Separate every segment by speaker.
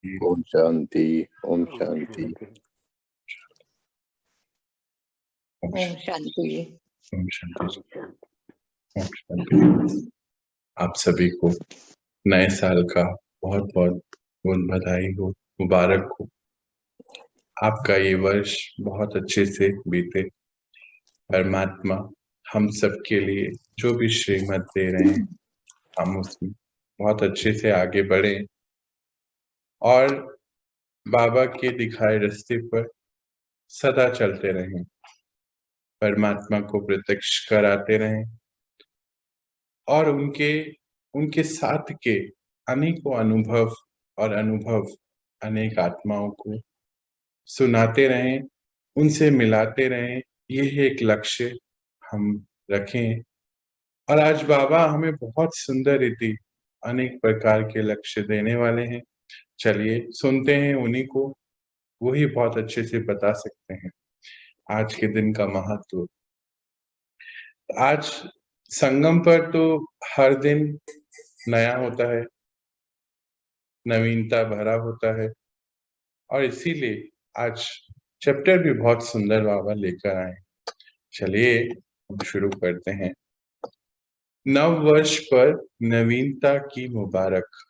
Speaker 1: ओम शांति। ओम
Speaker 2: ओम
Speaker 1: शांति।
Speaker 2: शांति।
Speaker 3: ओम शांति।
Speaker 1: ओम शांति।
Speaker 2: ओम शांति।
Speaker 1: ओम शांति। आप सभी को नए साल का बहुत बहुत बहुत बधाई हो, मुबारक हो। आपका ये वर्ष बहुत अच्छे से बीते। परमात्मा हम सबके लिए जो भी श्रीमत दे रहे हैं, हम उसमें बहुत अच्छे से आगे बढ़े और बाबा के दिखाए रास्ते पर सदा चलते रहें, परमात्मा को प्रत्यक्ष कराते रहें और उनके साथ के अनेकों अनुभव और अनुभव अनेक आत्माओं को सुनाते रहें, उनसे मिलाते रहें। यह एक लक्ष्य हम रखें और आज बाबा हमें बहुत सुंदर रीति अनेक प्रकार के लक्ष्य देने वाले हैं। चलिए सुनते हैं उन्हीं को, वही बहुत अच्छे से बता सकते हैं आज के दिन का महत्व। आज संगम पर तो हर दिन नया होता है, नवीनता भरा होता है और इसीलिए आज चैप्टर भी बहुत सुंदर बाबा लेकर आए। चलिए हम शुरू करते हैं। नव वर्ष पर नवीनता की मुबारक।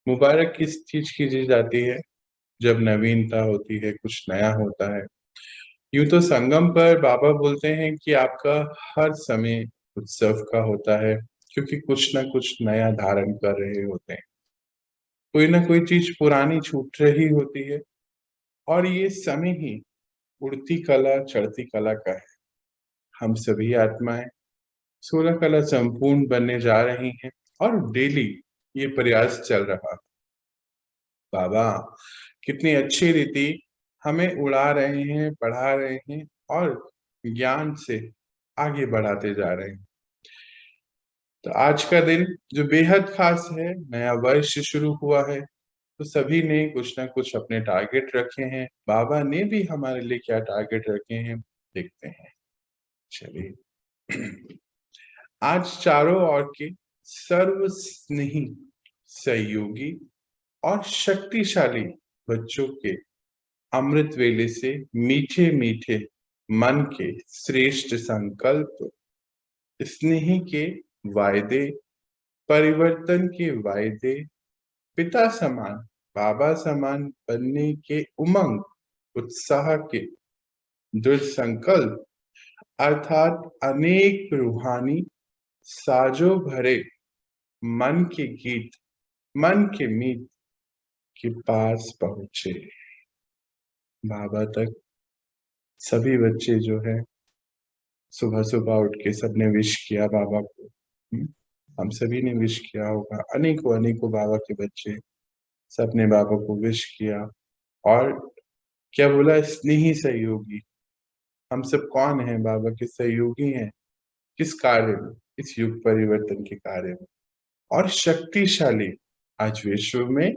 Speaker 1: मुबारक किस चीज की दी जाती है? जब नवीनता होती है, कुछ नया होता है। यूं तो संगम पर बाबा बोलते हैं कि आपका हर समय उत्सव का होता है, क्योंकि कुछ ना कुछ नया धारण कर रहे होते हैं, कोई ना कोई चीज पुरानी छूट रही होती है और ये समय ही उड़ती कला चढ़ती कला का है। हम सभी आत्माएं 16 कला संपूर्ण बनने जा रही हैं और डेली ये प्रयास चल रहा। बाबा कितनी अच्छी रीति हमें उड़ा रहे हैं, पढ़ा रहे हैं और ज्ञान से आगे बढ़ाते जा रहे हैं। तो आज का दिन जो बेहद खास है, नया वर्ष शुरू हुआ है, तो सभी ने कुछ ना कुछ अपने टारगेट रखे हैं। बाबा ने भी हमारे लिए क्या टारगेट रखे हैं देखते हैं। चलिए आज चारों ओर के सर्व स्नेही, सहयोगी और शक्तिशाली बच्चों के अमृत वेले से मीठे मीठे मन के श्रेष्ठ संकल्प, स्नेह के वायदे, परिवर्तन के वायदे, पिता समान बाबा समान बनने के उमंग उत्साह के दृढ़ संकल्प, अर्थात अनेक रूहानी साजो भरे मन के गीत, मन के मीत के पास पहुंचे। बाबा तक सभी बच्चे जो है सुबह सुबह उठ के सबने विश किया बाबा को। हम सभी ने विश किया होगा, अनेकों अनेकों बाबा के बच्चे सबने बाबा को विश किया और क्या बोला? स्नेही सहयोगी। हम सब कौन हैं? बाबा के सहयोगी हैं। किस कार्य में? इस युग परिवर्तन के कार्य में। और शक्तिशाली, आज विश्व में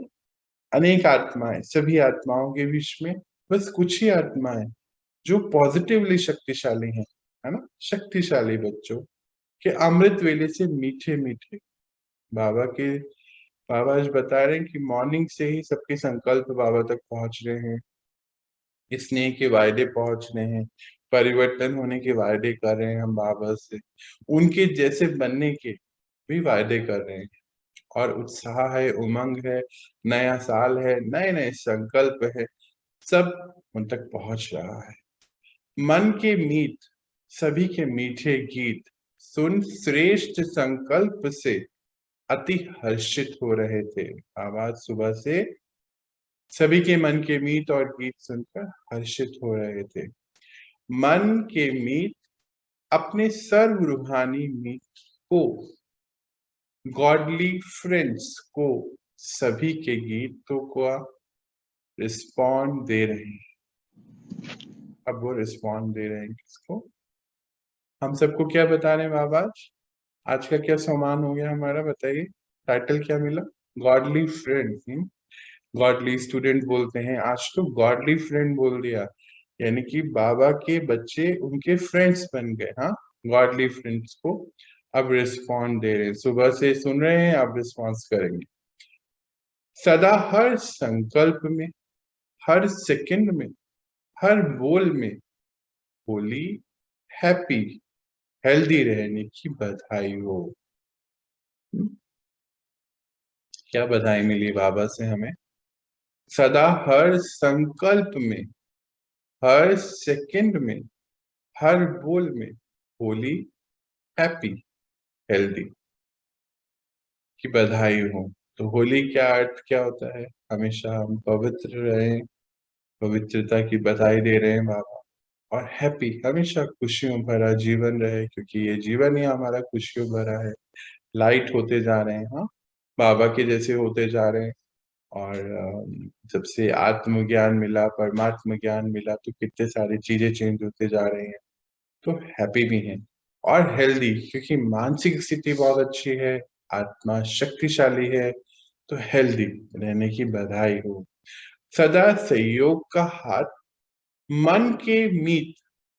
Speaker 1: अनेक आत्माएं, सभी आत्माओं के बीच में बस कुछ ही आत्माएं जो पॉजिटिवली शक्तिशाली हैं, है ना? शक्तिशाली बच्चों के अमृत वेले से मीठे मीठे बाबा आज बता रहे हैं कि मॉर्निंग से ही सबके संकल्प बाबा तक पहुंच रहे हैं, स्नेह के वायदे पहुंच रहे हैं, परिवर्तन होने के वायदे कर रहे हैं हम बाबा से, उनके जैसे बनने के भी वायदे कर रहे हैं और उत्साह है, उमंग है, नया साल है, नए नए संकल्प है, सब उन तक पहुंच रहा है। मन के मीत, सभी के मीठे गीत सुन श्रेष्ठ संकल्प से अति हर्षित हो रहे थे। आवाज सुबह से सभी के मन के मीत और गीत सुनकर हर्षित हो रहे थे। मन के मीत अपने सर्व रूहानी मीत को, गॉडली फ्रेंड्स को, सभी के गीतों को रिस्पॉन्ड दे रहे हैं। अब वो रिस्पॉन्ड दे रहे हैं किसको? हम सबको क्या बता रहे हैं बाबा? आज का क्या सम्मान हो गया हमारा, बताइए? टाइटल क्या मिला? Godly friend. गॉडली स्टूडेंट बोलते हैं, आज तो गॉडली फ्रेंड बोल दिया, यानी कि बाबा के बच्चे उनके फ्रेंड्स बन गए। हाँ, गॉडली फ्रेंड्स को अब रिस्पॉन्ड दे रहे हैं। सुबह से सुन रहे हैं, अब रिस्पॉन्स करेंगे। सदा हर संकल्प में, हर सेकंड में, हर बोल में होली हैप्पी हेल्दी रहने की बधाई हो। क्या बधाई मिली बाबा से हमें? सदा हर संकल्प में, हर सेकंड में, हर बोल में होली हैप्पी हेल्दी की बधाई हो। तो होली का अर्थ क्या होता है? हमेशा हम पवित्र रहें, पवित्रता की बधाई दे रहे हैं बाबा। और हैप्पी, हमेशा खुशियों भरा जीवन रहे, क्योंकि ये जीवन ही हमारा खुशियों भरा है। लाइट होते जा रहे हैं, हाँ, बाबा के जैसे होते जा रहे हैं। और जब से आत्मज्ञान मिला, परमात्म ज्ञान मिला, तो कितने सारी चीजें चेंज होते जा रही हैं। तो हैप्पी भी हैं और हेल्दी, क्योंकि मानसिक स्थिति बहुत अच्छी है, आत्मा शक्तिशाली है। तो हेल्दी रहने की बधाई हो। सदा सहयोग का हाथ, मन के मीत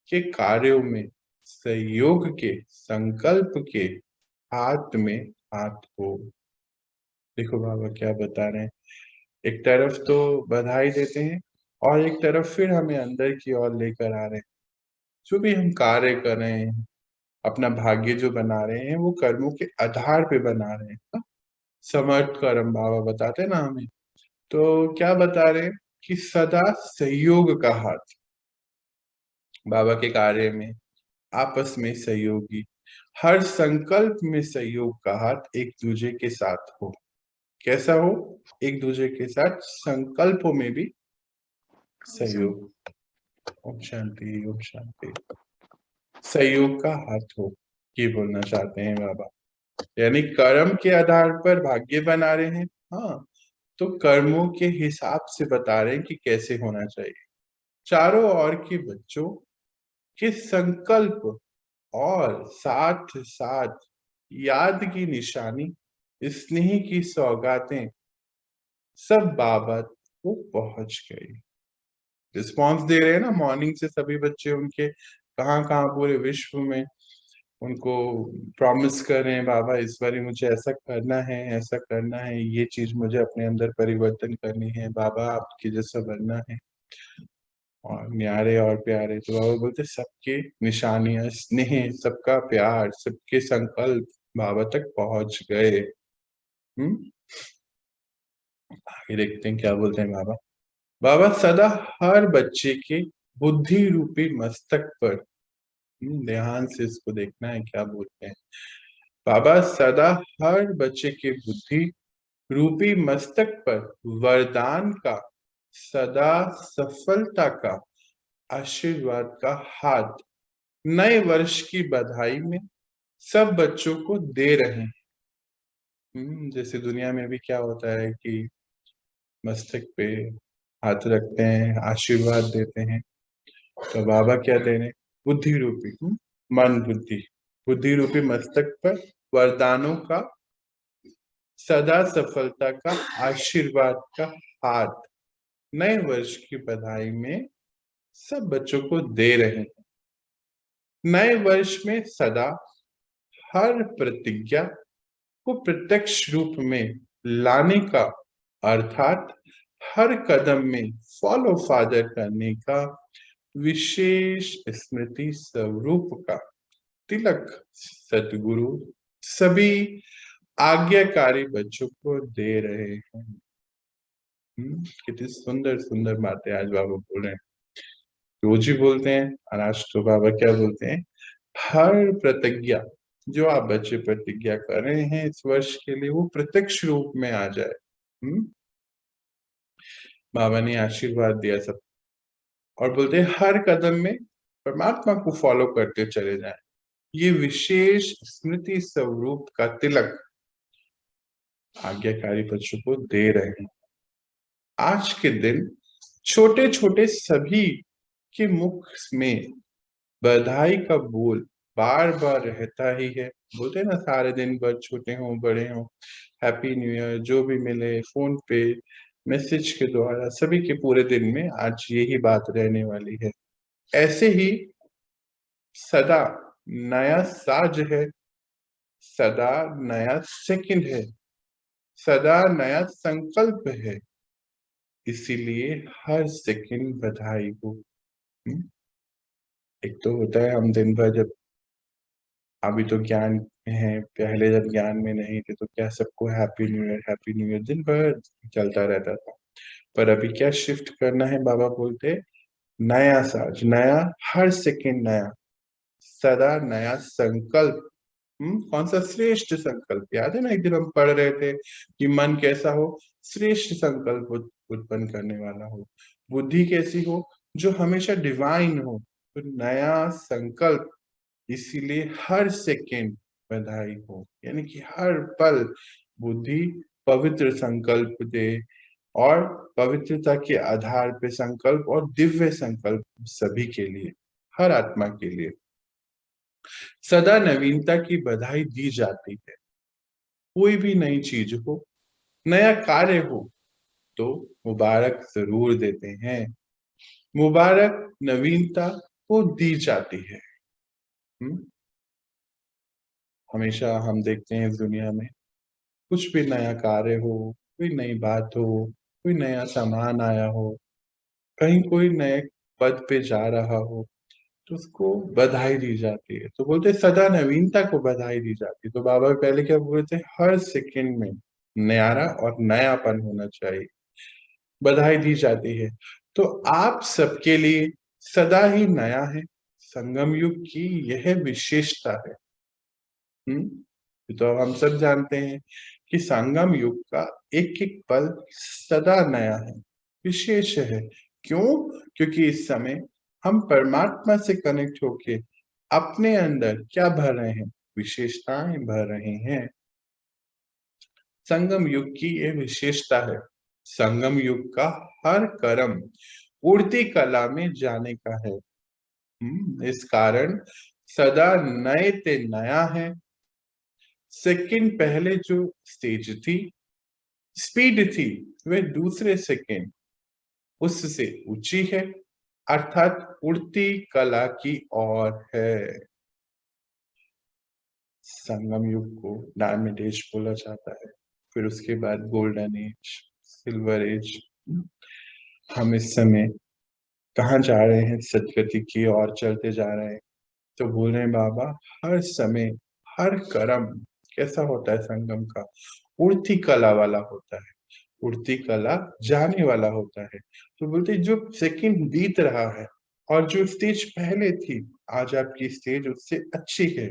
Speaker 1: के कार्यों में सहयोग के संकल्प के हाथ में हाथ हो। देखो बाबा क्या बता रहे हैं, एक तरफ तो बधाई देते हैं और एक तरफ फिर हमें अंदर की ओर लेकर आ रहे हैं। जो भी हम कार्य कर रहे हैं, अपना भाग्य जो बना रहे हैं, वो कर्मों के आधार पे बना रहे हैं, हाँ? समर्थ कर्म बाबा बताते हैं ना हमें। तो क्या बता रहे हैं कि सदा सहयोग का हाथ, बाबा के कार्य में आपस में सहयोगी, हर संकल्प में सहयोग का हाथ एक दूसरे के साथ हो। कैसा हो? एक दूसरे के साथ संकल्पों में भी सहयोग। ओम शांति, ओम शांति। सहयोग का हाथ हो, ये बोलना चाहते हैं बाबा। यानी कर्म के आधार पर भाग्य बना रहे हैं, हाँ, तो कर्मों के हिसाब से बता रहे हैं कि कैसे होना चाहिए। चारों ओर के बच्चों के संकल्प और साथ साथ याद की निशानी, स्नेह की सौगातें सब बाबा को पहुंच गई। रिस्पॉन्स दे रहे हैं ना, मॉर्निंग से सभी बच्चे उनके कहाँ कहाँ पूरे विश्व में उनको प्रॉमिस कर रहे हैं, बाबा इस बार मुझे ऐसा करना है, ऐसा करना है, ये चीज मुझे अपने अंदर परिवर्तन करनी है, बाबा आपके जैसा बनना है। और न्यारे और प्यारे, तो बाबा बोलते सबके निशानियां, स्नेह, सबका प्यार, सबके संकल्प बाबा तक पहुंच गए। आगे देखते हैं क्या बोलते हैं बाबा। बाबा सदा हर बच्चे के बुद्धि रूपी मस्तक पर, ध्यान से इसको देखना है क्या बोलते हैं बाबा। सदा हर बच्चे के बुद्धि रूपी मस्तक पर वरदान का, सदा सफलता का, आशीर्वाद का हाथ नए वर्ष की बधाई में सब बच्चों को दे रहे हैं। जैसे दुनिया में भी क्या होता है कि मस्तक पे हाथ रखते हैं, आशीर्वाद देते हैं। तो बाबा क्या दे रहे हैं? बुद्धि रूपी, मन बुद्धि, बुद्धि रूपी मस्तक पर वरदानों का, सदा सफलता का, आशीर्वाद का हाथ नए वर्ष की बधाई में सब बच्चों को दे रहे हैं। नए वर्ष में सदा हर प्रतिज्ञा को प्रत्यक्ष रूप में लाने का, अर्थात हर कदम में फॉलो फादर करने का विशेष स्मृति स्वरूप का तिलक सतगुरु सभी आज्ञाकारी बच्चों को दे रहे हैं। कितनी सुंदर सुंदर बातें आज बाबा बोल रहे हैं। रोज ही बोलते हैं, और आज तो बाबा क्या बोलते हैं, हर प्रतिज्ञा जो आप बच्चे प्रतिज्ञा कर रहे हैं इस वर्ष के लिए, वो प्रत्यक्ष रूप में आ जाए। बाबा ने आशीर्वाद दिया सब, और बोलते हैं हर कदम में परमात्मा को फॉलो करते चले जाएं। ये विशेष स्मृति स्वरूप का तिलक आज्ञाकारी बच्चों को दे रहे हैं। आज के दिन छोटे छोटे सभी के मुख में बधाई का बोल बार बार रहता ही है। बोलते हैं ना, सारे दिन भर छोटे हों बड़े हों, हैप्पी न्यू ईयर जो भी मिले, फोन पे मैसेज के द्वारा, सभी के पूरे दिन में आज यही बात रहने वाली है। ऐसे ही सदा नया साज है, सदा नया सेकंड है, सदा नया संकल्प है, इसीलिए हर सेकंड बधाई हो। हम्म? एक तो होता है हम दिन भर जब अभी तो ज्ञान में है, पहले जब ज्ञान में नहीं थे तो क्या सबको हैप्पी न्यू ईयर दिन भर चलता रहता था। पर अभी क्या शिफ्ट करना है, बाबा बोलते नया साज, नया, हर सेकंड नया, सदा नया संकल्प। कौन सा? श्रेष्ठ संकल्प। याद है ना, एक दिन हम पढ़ रहे थे कि मन कैसा हो? श्रेष्ठ संकल्प उत्पन्न करने वाला हो। बुद्धि कैसी हो? जो हमेशा डिवाइन हो। तो नया संकल्प, इसीलिए हर सेकंड बधाई हो, यानी कि हर पल बुद्धि पवित्र संकल्प दे, और पवित्रता के आधार पे संकल्प और दिव्य संकल्प सभी के लिए, हर आत्मा के लिए सदा नवीनता की बधाई दी जाती है। कोई भी नई चीज हो, नया कार्य हो, तो मुबारक जरूर देते हैं। मुबारक नवीनता को दी जाती है। हम्म? हमेशा हम देखते हैं इस दुनिया में कुछ भी नया कार्य हो, कोई नई बात हो, कोई नया सामान आया हो, कहीं कोई नए पद पे जा रहा हो, तो उसको बधाई दी जाती है। तो बोलते सदा नवीनता को बधाई दी जाती है। तो बाबा पहले क्या बोलते, हर सेकंड में न्यारा और नयापन होना चाहिए, बधाई दी जाती है। तो आप सबके लिए सदा ही नया है। संगम युग की यह विशेषता है। तो हम सब जानते हैं कि संगम युग का एक एक पल सदा नया है, विशेष है। क्यों? क्योंकि इस समय हम परमात्मा से कनेक्ट होके अपने अंदर क्या भर रहे हैं? विशेषताएं भर रहे हैं। संगम युग की ये विशेषता है। संगम युग का हर कर्म उड़ती कला में जाने का है। इस कारण सदा नए ते नया है। सेकंड पहले जो स्टेज थी, स्पीड थी, वह दूसरे सेकंड उससे ऊंची है, अर्थात उड़ती कला की ओर है। संगम युग को डायमंड एज बोला जाता है। फिर उसके बाद गोल्डन एज, सिल्वर एज। हम इस समय कहाँ जा रहे हैं? सदगति की ओर चलते जा रहे हैं। तो बोल रहे हैं बाबा, हर समय हर कर्म कैसा होता है? संगम का उड़ती कला वाला होता है, उड़ती कला जाने वाला होता है। तो बोलते जो सेकंड बीत रहा है और जो स्टेज पहले थी, आज आपकी स्टेज उससे अच्छी है,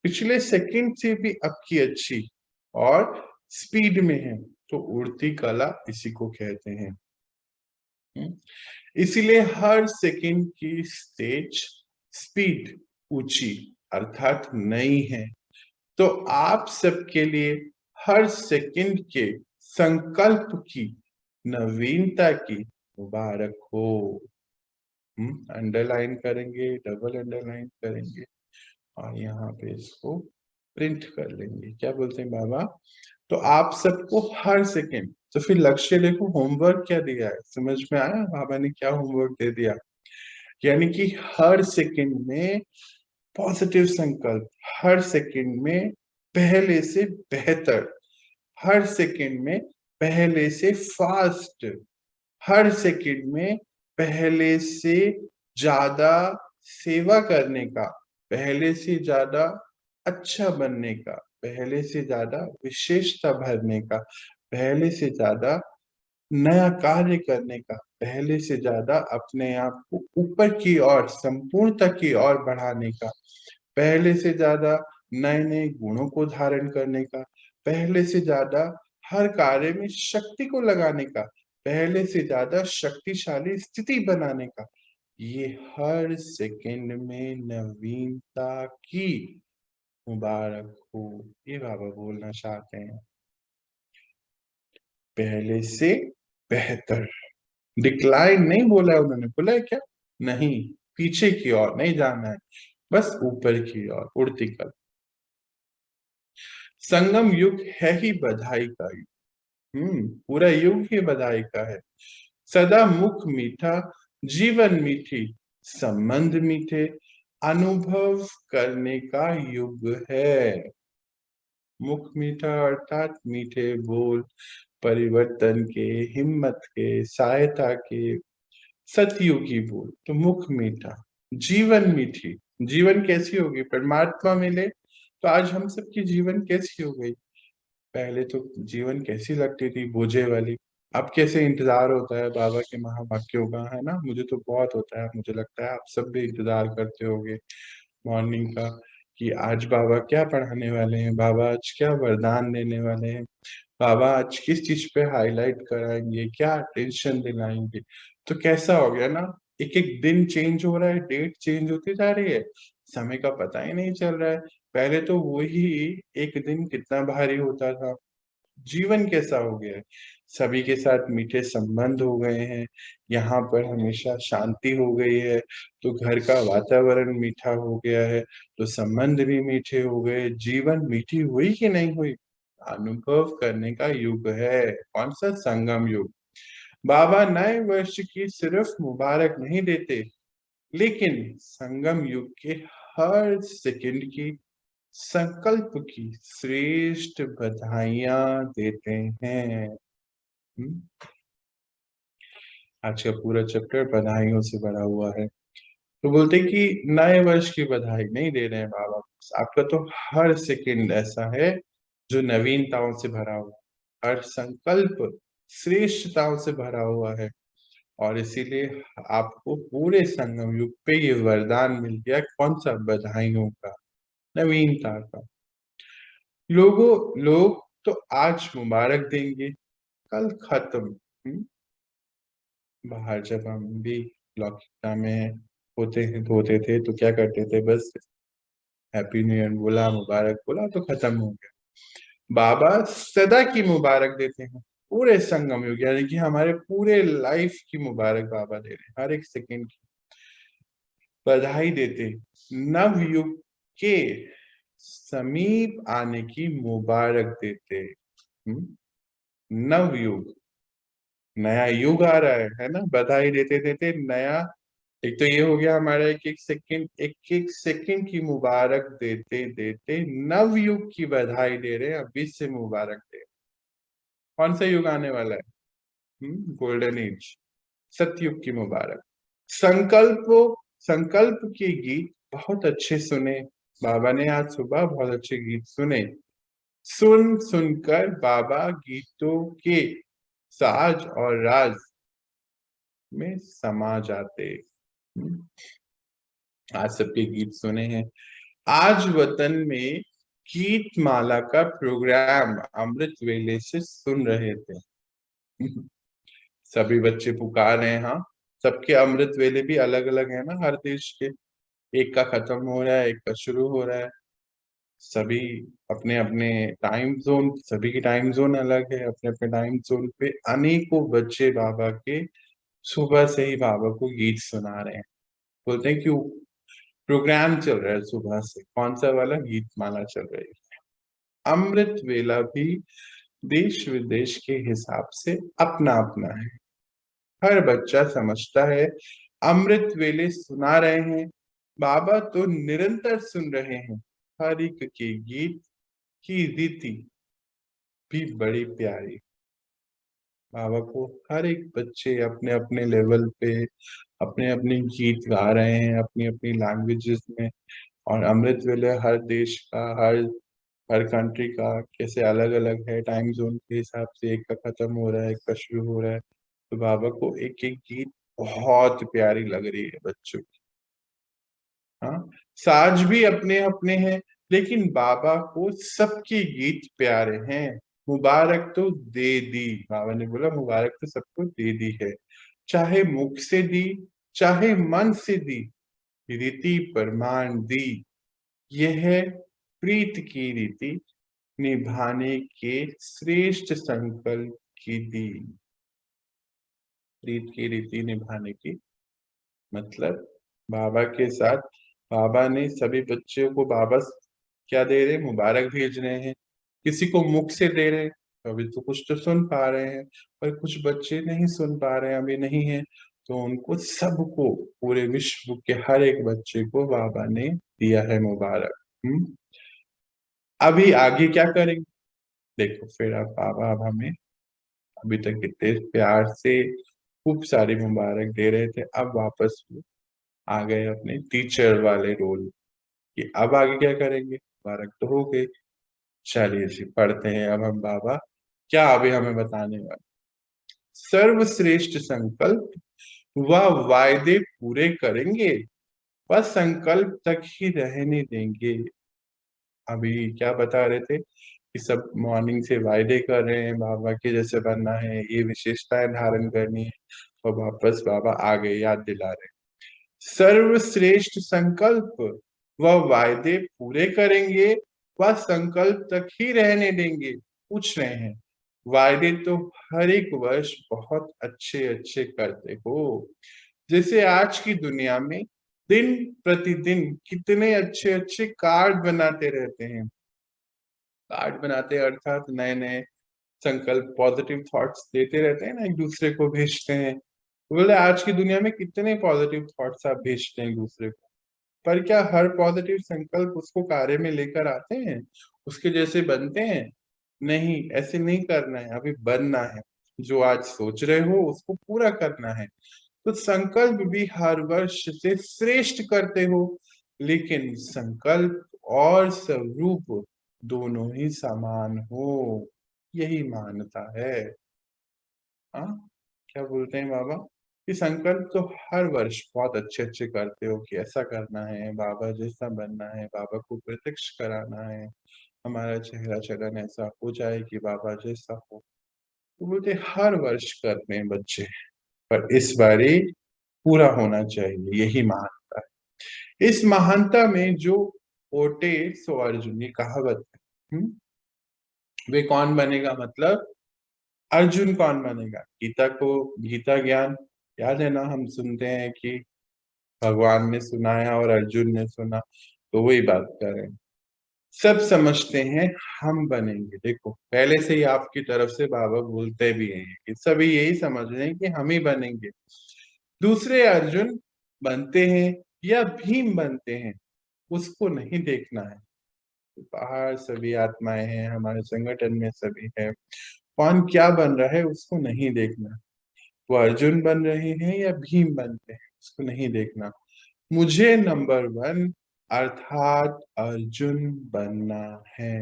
Speaker 1: पिछले सेकंड से भी आपकी अच्छी और स्पीड में है। तो उड़ती कला इसी को कहते हैं। इसीलिए हर सेकंड की स्टेज स्पीड ऊंची, अर्थात नई है। तो आप सबके लिए हर सेकंड के संकल्प की नवीनता की मुबारक हो। अंडरलाइन करेंगे, डबल अंडरलाइन करेंगे और यहाँ पे इसको प्रिंट कर लेंगे। क्या बोलते हैं बाबा? तो आप सबको हर सेकंड, तो फिर लक्ष्य देखो, होमवर्क क्या दिया है, समझ में आया बाबा ने क्या होमवर्क दे दिया? यानी कि हर सेकंड में पॉजिटिव संकल्प, हर सेकंड में पहले से बेहतर, हर सेकंड में पहले से फास्ट, हर सेकंड में पहले से ज्यादा सेवा करने का, पहले से ज्यादा अच्छा बनने का, पहले से ज्यादा विशेषता भरने का, पहले से ज्यादा नया कार्य करने का, पहले से ज्यादा अपने आप को ऊपर की ओर, संपूर्णता की ओर बढ़ाने का, पहले से ज्यादा नए नए गुणों को धारण करने का, पहले से ज्यादा हर कार्य में शक्ति को लगाने का, पहले से ज्यादा शक्तिशाली स्थिति बनाने का। ये हर सेकंड में नवीनता की मुबारक हो, ये बाबा बोलना चाहते हैं। पहले से बेहतर, डिक्लाइन नहीं बोला है उन्होंने, बोला है क्या? नहीं, पीछे की ओर नहीं जाना है, बस ऊपर की ओर उड़ती कला। संगम युग है ही बधाई का युग। पूरा युग ही बधाई का है। सदा मुख मीठा, जीवन मीठी, संबंध मीठे, अनुभव करने का युग है। मुख मीठा अर्थात मीठे बोल, परिवर्तन के, हिम्मत के, सहायता के, सतयुगी बोल। तो मुख मीठा, जीवन मीठी। जीवन कैसी होगी? परमात्मा मिले तो आज हम सबकी जीवन कैसी हो गई? पहले तो जीवन कैसी लगती थी? बोझे वाली। अब कैसे इंतजार होता है बाबा के महावाक्यों का, है ना? मुझे तो बहुत होता है, मुझे लगता है आप सब भी इंतजार करते होगे मॉर्निंग का, कि आज बाबा क्या पढ़ाने वाले हैं, बाबा आज क्या वरदान देने वाले हैं, बाबा आज किस चीज पे हाईलाइट कराएंगे, क्या अटेंशन दिलाएंगे। तो कैसा हो गया ना, एक एक दिन चेंज हो रहा है, डेट चेंज होती जा रही है, समय का पता ही नहीं चल रहा है। पहले तो वही एक दिन कितना भारी होता था। जीवन कैसा हो गया है, सभी के साथ मीठे संबंध हो गए हैं, यहाँ पर हमेशा शांति हो गई है, तो घर का वातावरण मीठा हो गया है, तो संबंध भी मीठे हो गए। जीवन मीठी हुई कि नहीं हुई? अनुभव करने का युग है। कौन सा? संगम युग। बाबा नए वर्ष की सिर्फ मुबारक नहीं देते, लेकिन संगम युग के हर सेकंड की, संकल्प की श्रेष्ठ बधाइयां देते हैं। हम्म? आज का पूरा चैप्टर बधाइयों से भरा हुआ है। तो बोलते कि नए वर्ष की बधाई नहीं दे रहे हैं बाबा, आपका तो हर सेकंड ऐसा है जो नवीनताओं से भरा हुआ है, हर संकल्प श्रेष्ठताओं से भरा हुआ है। और इसीलिए आपको पूरे संगम युग पे ये वरदान मिल गया। कौन सा? बधाइयों का, नवीनता का। लोग तो आज मुबारक देंगे, कल खत्म। बाहर जब हम भी लॉकडाउन में होते थे तो क्या करते थे? बस हैप्पी न्यू ईयर बोला, मुबारक बोला तो खत्म हो गया। बाबा सदा की मुबारक देते हैं, पूरे संगम युग, यानी कि हमारे पूरे लाइफ की मुबारक बाबा दे रहे हैं, हर एक सेकंड की बधाई देते, नव युग के समीप आने की मुबारक देते। नव युग, नया युग आ रहा है ना? बधाई देते देते नया, एक तो ये हो गया हमारा एक एक सेकंड की मुबारक देते देते नव युग की बधाई दे रहे हैं, अभी से मुबारक दे रहे हैं। कौन सा युग आने वाला है? गोल्डन एज, सतयुग की मुबारक। संकल्प संकल्प के गीत बहुत अच्छे सुने, बाबा ने आज सुबह बहुत अच्छे गीत सुने। सुन सुनकर बाबा गीतों के साज और राज में समा जाते। आज सबके गीत सुने हैं। आज वतन में गीत माला का प्रोग्राम अमृत वेले से सुन रहे थे। सभी बच्चे पुकार रहे हैं। हाँ, सबके अमृत वेले भी अलग अलग है ना, हर देश के। एक का खत्म हो रहा है, एक का शुरू हो रहा है। सभी अपने अपने टाइम जोन, सभी की टाइम जोन अलग है। अपने अपने टाइम जोन पे अनेकों बच्चे बाबा के सुबह से ही बाबा को गीत सुना रहे हैं। बोलते हैं क्यों? प्रोग्राम चल रहा है सुबह से। कौन सा वाला? गीत माला चल रही है। अमृत वेला भी देश विदेश के हिसाब से अपना अपना है। हर बच्चा समझता है अमृत वेले सुना रहे हैं, बाबा तो निरंतर सुन रहे हैं। हर एक के गीत की रीति भी बड़ी प्यारी। बाबा को हर एक बच्चे अपने अपने लेवल पे अपने अपने गीत गा रहे हैं, अपनी अपनी लैंग्वेजेस में। और अमृत वेले हर देश का, हर कंट्री का कैसे अलग अलग है, टाइम जोन के हिसाब से। एक का खत्म हो रहा है, एक का शुरू हो रहा है। तो बाबा को एक एक गीत बहुत प्यारी लग रही है बच्चों की। हाँ, साज भी अपने अपने हैं, लेकिन बाबा को सबके गीत प्यारे हैं। मुबारक तो दे दी, बाबा ने बोला मुबारक तो सबको दे दी है, चाहे मुख से दी, चाहे मन से दी, रीति प्रमाण दी। यह प्रीत की रीति निभाने के श्रेष्ठ संकल्प की दी। प्रीत की रीति निभाने की मतलब बाबा के साथ, बाबा ने सभी बच्चों को बाबा क्या दे रहे? मुबारक भेज रहे हैं। किसी को मुख से दे रहे हैं, तो अभी तो कुछ तो सुन पा रहे हैं, पर कुछ बच्चे नहीं सुन पा रहे हैं, अभी नहीं है। तो उनको सबको, पूरे विश्व के हर एक बच्चे को बाबा ने दिया है मुबारक। अभी आगे क्या करेंगे? देखो फिर अब बाबा अब हमें अभी तक कितने प्यार से खूब सारी मुबारक दे रहे थे, अब वापस वो आ गए अपने टीचर वाले रोल कि अब आगे क्या करेंगे। मुबारक तो हो गई, चलिए जी पढ़ते हैं अब हम बाबा क्या अभी हमें बताने वाले। सर्वश्रेष्ठ संकल्प व वायदे पूरे करेंगे, बस संकल्प तक ही रहने देंगे। अभी क्या बता रहे थे कि सब मॉर्निंग से वायदे कर रहे हैं, बाबा के जैसे बनना है, ये विशेषताएं धारण करनी है, और वापस बाबा आ गए याद दिला रहे। सर्वश्रेष्ठ संकल्प व वायदे पूरे करेंगे, व संकल्प तक ही रहने देंगे। पूछ रहे हैं वायदे तो हर एक वर्ष बहुत अच्छे अच्छे करते हो, जैसे आज की दुनिया में दिन प्रतिदिन कितने अच्छे अच्छे कार्ड बनाते रहते हैं। कार्ड बनाते हैं अर्थात नए नए संकल्प पॉजिटिव थॉट्स देते रहते हैं ना, एक दूसरे को भेजते हैं। बोले आज की दुनिया में कितने पॉजिटिव थॉट्स आप भेजते हैं एक दूसरे को, पर क्या हर पॉजिटिव संकल्प उसको कार्य में लेकर आते हैं, उसके जैसे बनते हैं? नहीं, ऐसे नहीं करना है, अभी बनना है। जो आज सोच रहे हो उसको पूरा करना है। तो संकल्प भी हर वर्ष से श्रेष्ठ करते हो, लेकिन संकल्प और स्वरूप दोनों ही समान हो, यही मान्यता है। हाँ, क्या बोलते हैं बाबा कि संकल्प तो हर वर्ष बहुत अच्छे अच्छे करते हो कि ऐसा करना है, बाबा जैसा बनना है, बाबा को प्रत्यक्ष कराना है, हमारा चेहरा चलन ऐसा हो जाए कि बाबा जैसा हो। तो बोलते हर वर्ष करते हैं बच्चे, पर इस बारी पूरा होना चाहिए, यही महानता है। इस महानता में जो ओटे सो अर्जुन, ये कहावत है। वे कौन बनेगा, मतलब अर्जुन कौन बनेगा? गीता को, गीता ज्ञान याद है ना, हम सुनते हैं कि भगवान ने सुनाया और अर्जुन ने सुना, तो वही बात कर रहे हैं। सब समझते हैं हम बनेंगे, देखो पहले से ही आपकी तरफ से बाबा बोलते भी हैं कि सभी यही समझ रहे हैं कि हम ही बनेंगे। दूसरे अर्जुन बनते हैं या भीम बनते हैं, उसको नहीं देखना है। बाहर सभी आत्माएं हैं, हमारे संगठन में सभी है, कौन क्या बन रहा है उसको नहीं देखना। वो अर्जुन बन रहे हैं या भीम बनते हैं उसको नहीं देखना। मुझे नंबर 1 अर्थात अर्जुन बनना है।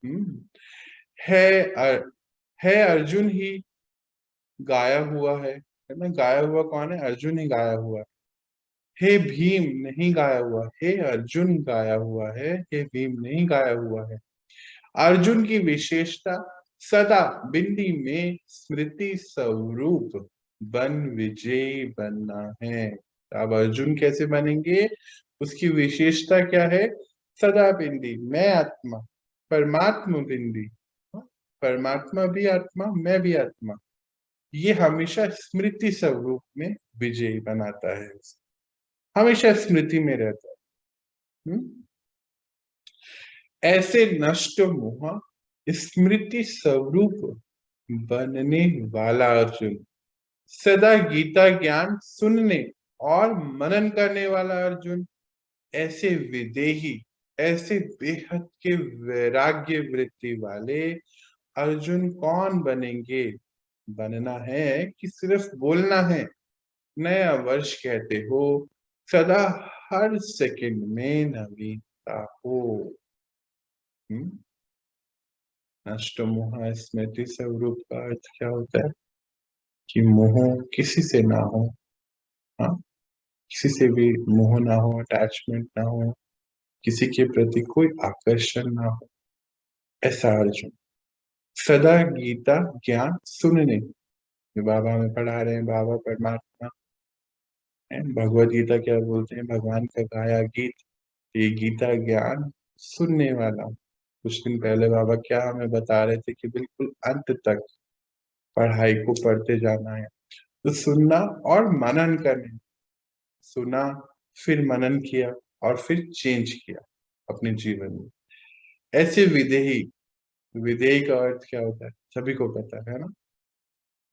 Speaker 1: हम्म है है अर्जुन ही गाया हुआ है ना, गाया हुआ कौन है? अर्जुन ही गाया हुआ है। हे भीम नहीं गाया हुआ, हे अर्जुन गाया हुआ है, हे भीम नहीं गाया हुआ है। अर्जुन की विशेषता सदा बिंदी में स्मृति स्वरूप बन विजयी बनना है। अब अर्जुन कैसे बनेंगे, उसकी विशेषता क्या है? सदा बिंदी, मैं आत्मा, परमात्मा बिंदी, परमात्मा भी आत्मा, मैं भी आत्मा, ये हमेशा स्मृति स्वरूप में विजयी बनाता है, हमेशा स्मृति में रहता है। ऐसे नष्ट मोह स्मृति स्वरूप बनने वाला अर्जुन, सदा गीता ज्ञान सुनने और मनन करने वाला अर्जुन, ऐसे विदेही, ऐसे बेहद के वैराग्य वृत्ति वाले अर्जुन कौन बनेंगे? बनना है कि सिर्फ बोलना है? नया वर्ष कहते हो, सदा हर सेकंड में नवीनता हो। नष्ट मोह स्मृति स्वरूप का अर्थ क्या होता है कि मोह किसी से ना हो। हाँ, किसी से भी मोह ना हो, अटैचमेंट ना हो, किसी के प्रति कोई आकर्षण ना हो, ऐसा अर्जुन। सदा गीता ज्ञान सुनने, जो बाबा हमें पढ़ा रहे हैं, बाबा परमात्मा है, भगवत गीता क्या बोलते हैं, भगवान का गाया गीत, ये गीता ज्ञान सुनने वाला। कुछ दिन पहले बाबा क्या हमें बता रहे थे कि बिल्कुल अंत तक पढ़ाई को पढ़ते जाना है, तो सुनना और मनन करने, सुना फिर मनन किया और फिर चेंज किया अपने जीवन में। ऐसे विदेही, विदेही का अर्थ क्या होता है सभी को पता है ना,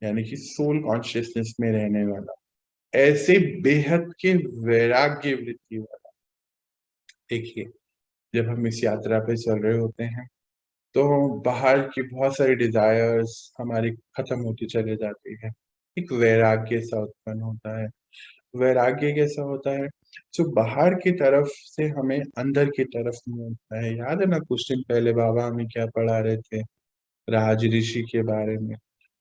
Speaker 1: यानी कि सोल कॉन्शियसनेस में रहने वाला, ऐसे बेहद के वैराग्य वृत्ति वाला। देखिए जब हम इस यात्रा पे चल रहे होते हैं तो बाहर की बहुत सारी डिजायर्स हमारी खत्म होती चले जाती है। एक वैराग्य सा उत्पन्न होता है। वैराग्य कैसा होता है? जो बाहर की तरफ से हमें अंदर की तरफ मोड़ता है। याद है ना, कुछ दिन पहले बाबा हमें क्या पढ़ा रहे थे? राज ऋषि के बारे में।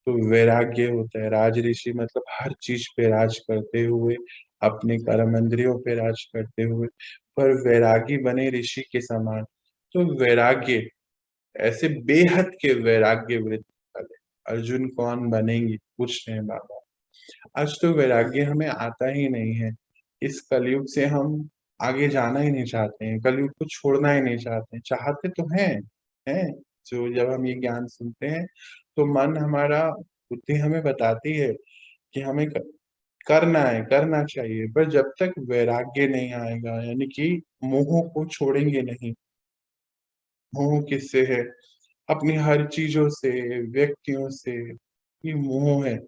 Speaker 1: तो वैराग्य होता है, राज ऋषि मतलब हर चीज पे राज करते हुए, अपने कर्म इंद्रियों पे राज करते हुए, पर वैरागी बने ऋषि के समान। तो वैराग्य, ऐसे बेहद के वैराग्य वृत्ति वाले अर्जुन कौन बनेंगे? पूछ रहे हैं बाबा। आज तो वैराग्य हमें आता ही नहीं है। इस कलयुग से हम आगे जाना ही नहीं चाहते हैं, कलयुग को छोड़ना ही नहीं चाहते हैं। चाहते तो हैं। जो जब हम ये ज्ञान सुनते हैं तो मन हमारा, बुद्धि हमें बताती है कि हमें करना है, करना चाहिए, पर जब तक वैराग्य नहीं आएगा, यानी कि मोह को छोड़ेंगे नहीं। मोह किससे है? अपनी हर चीजों से, व्यक्तियों से, ये मोह है।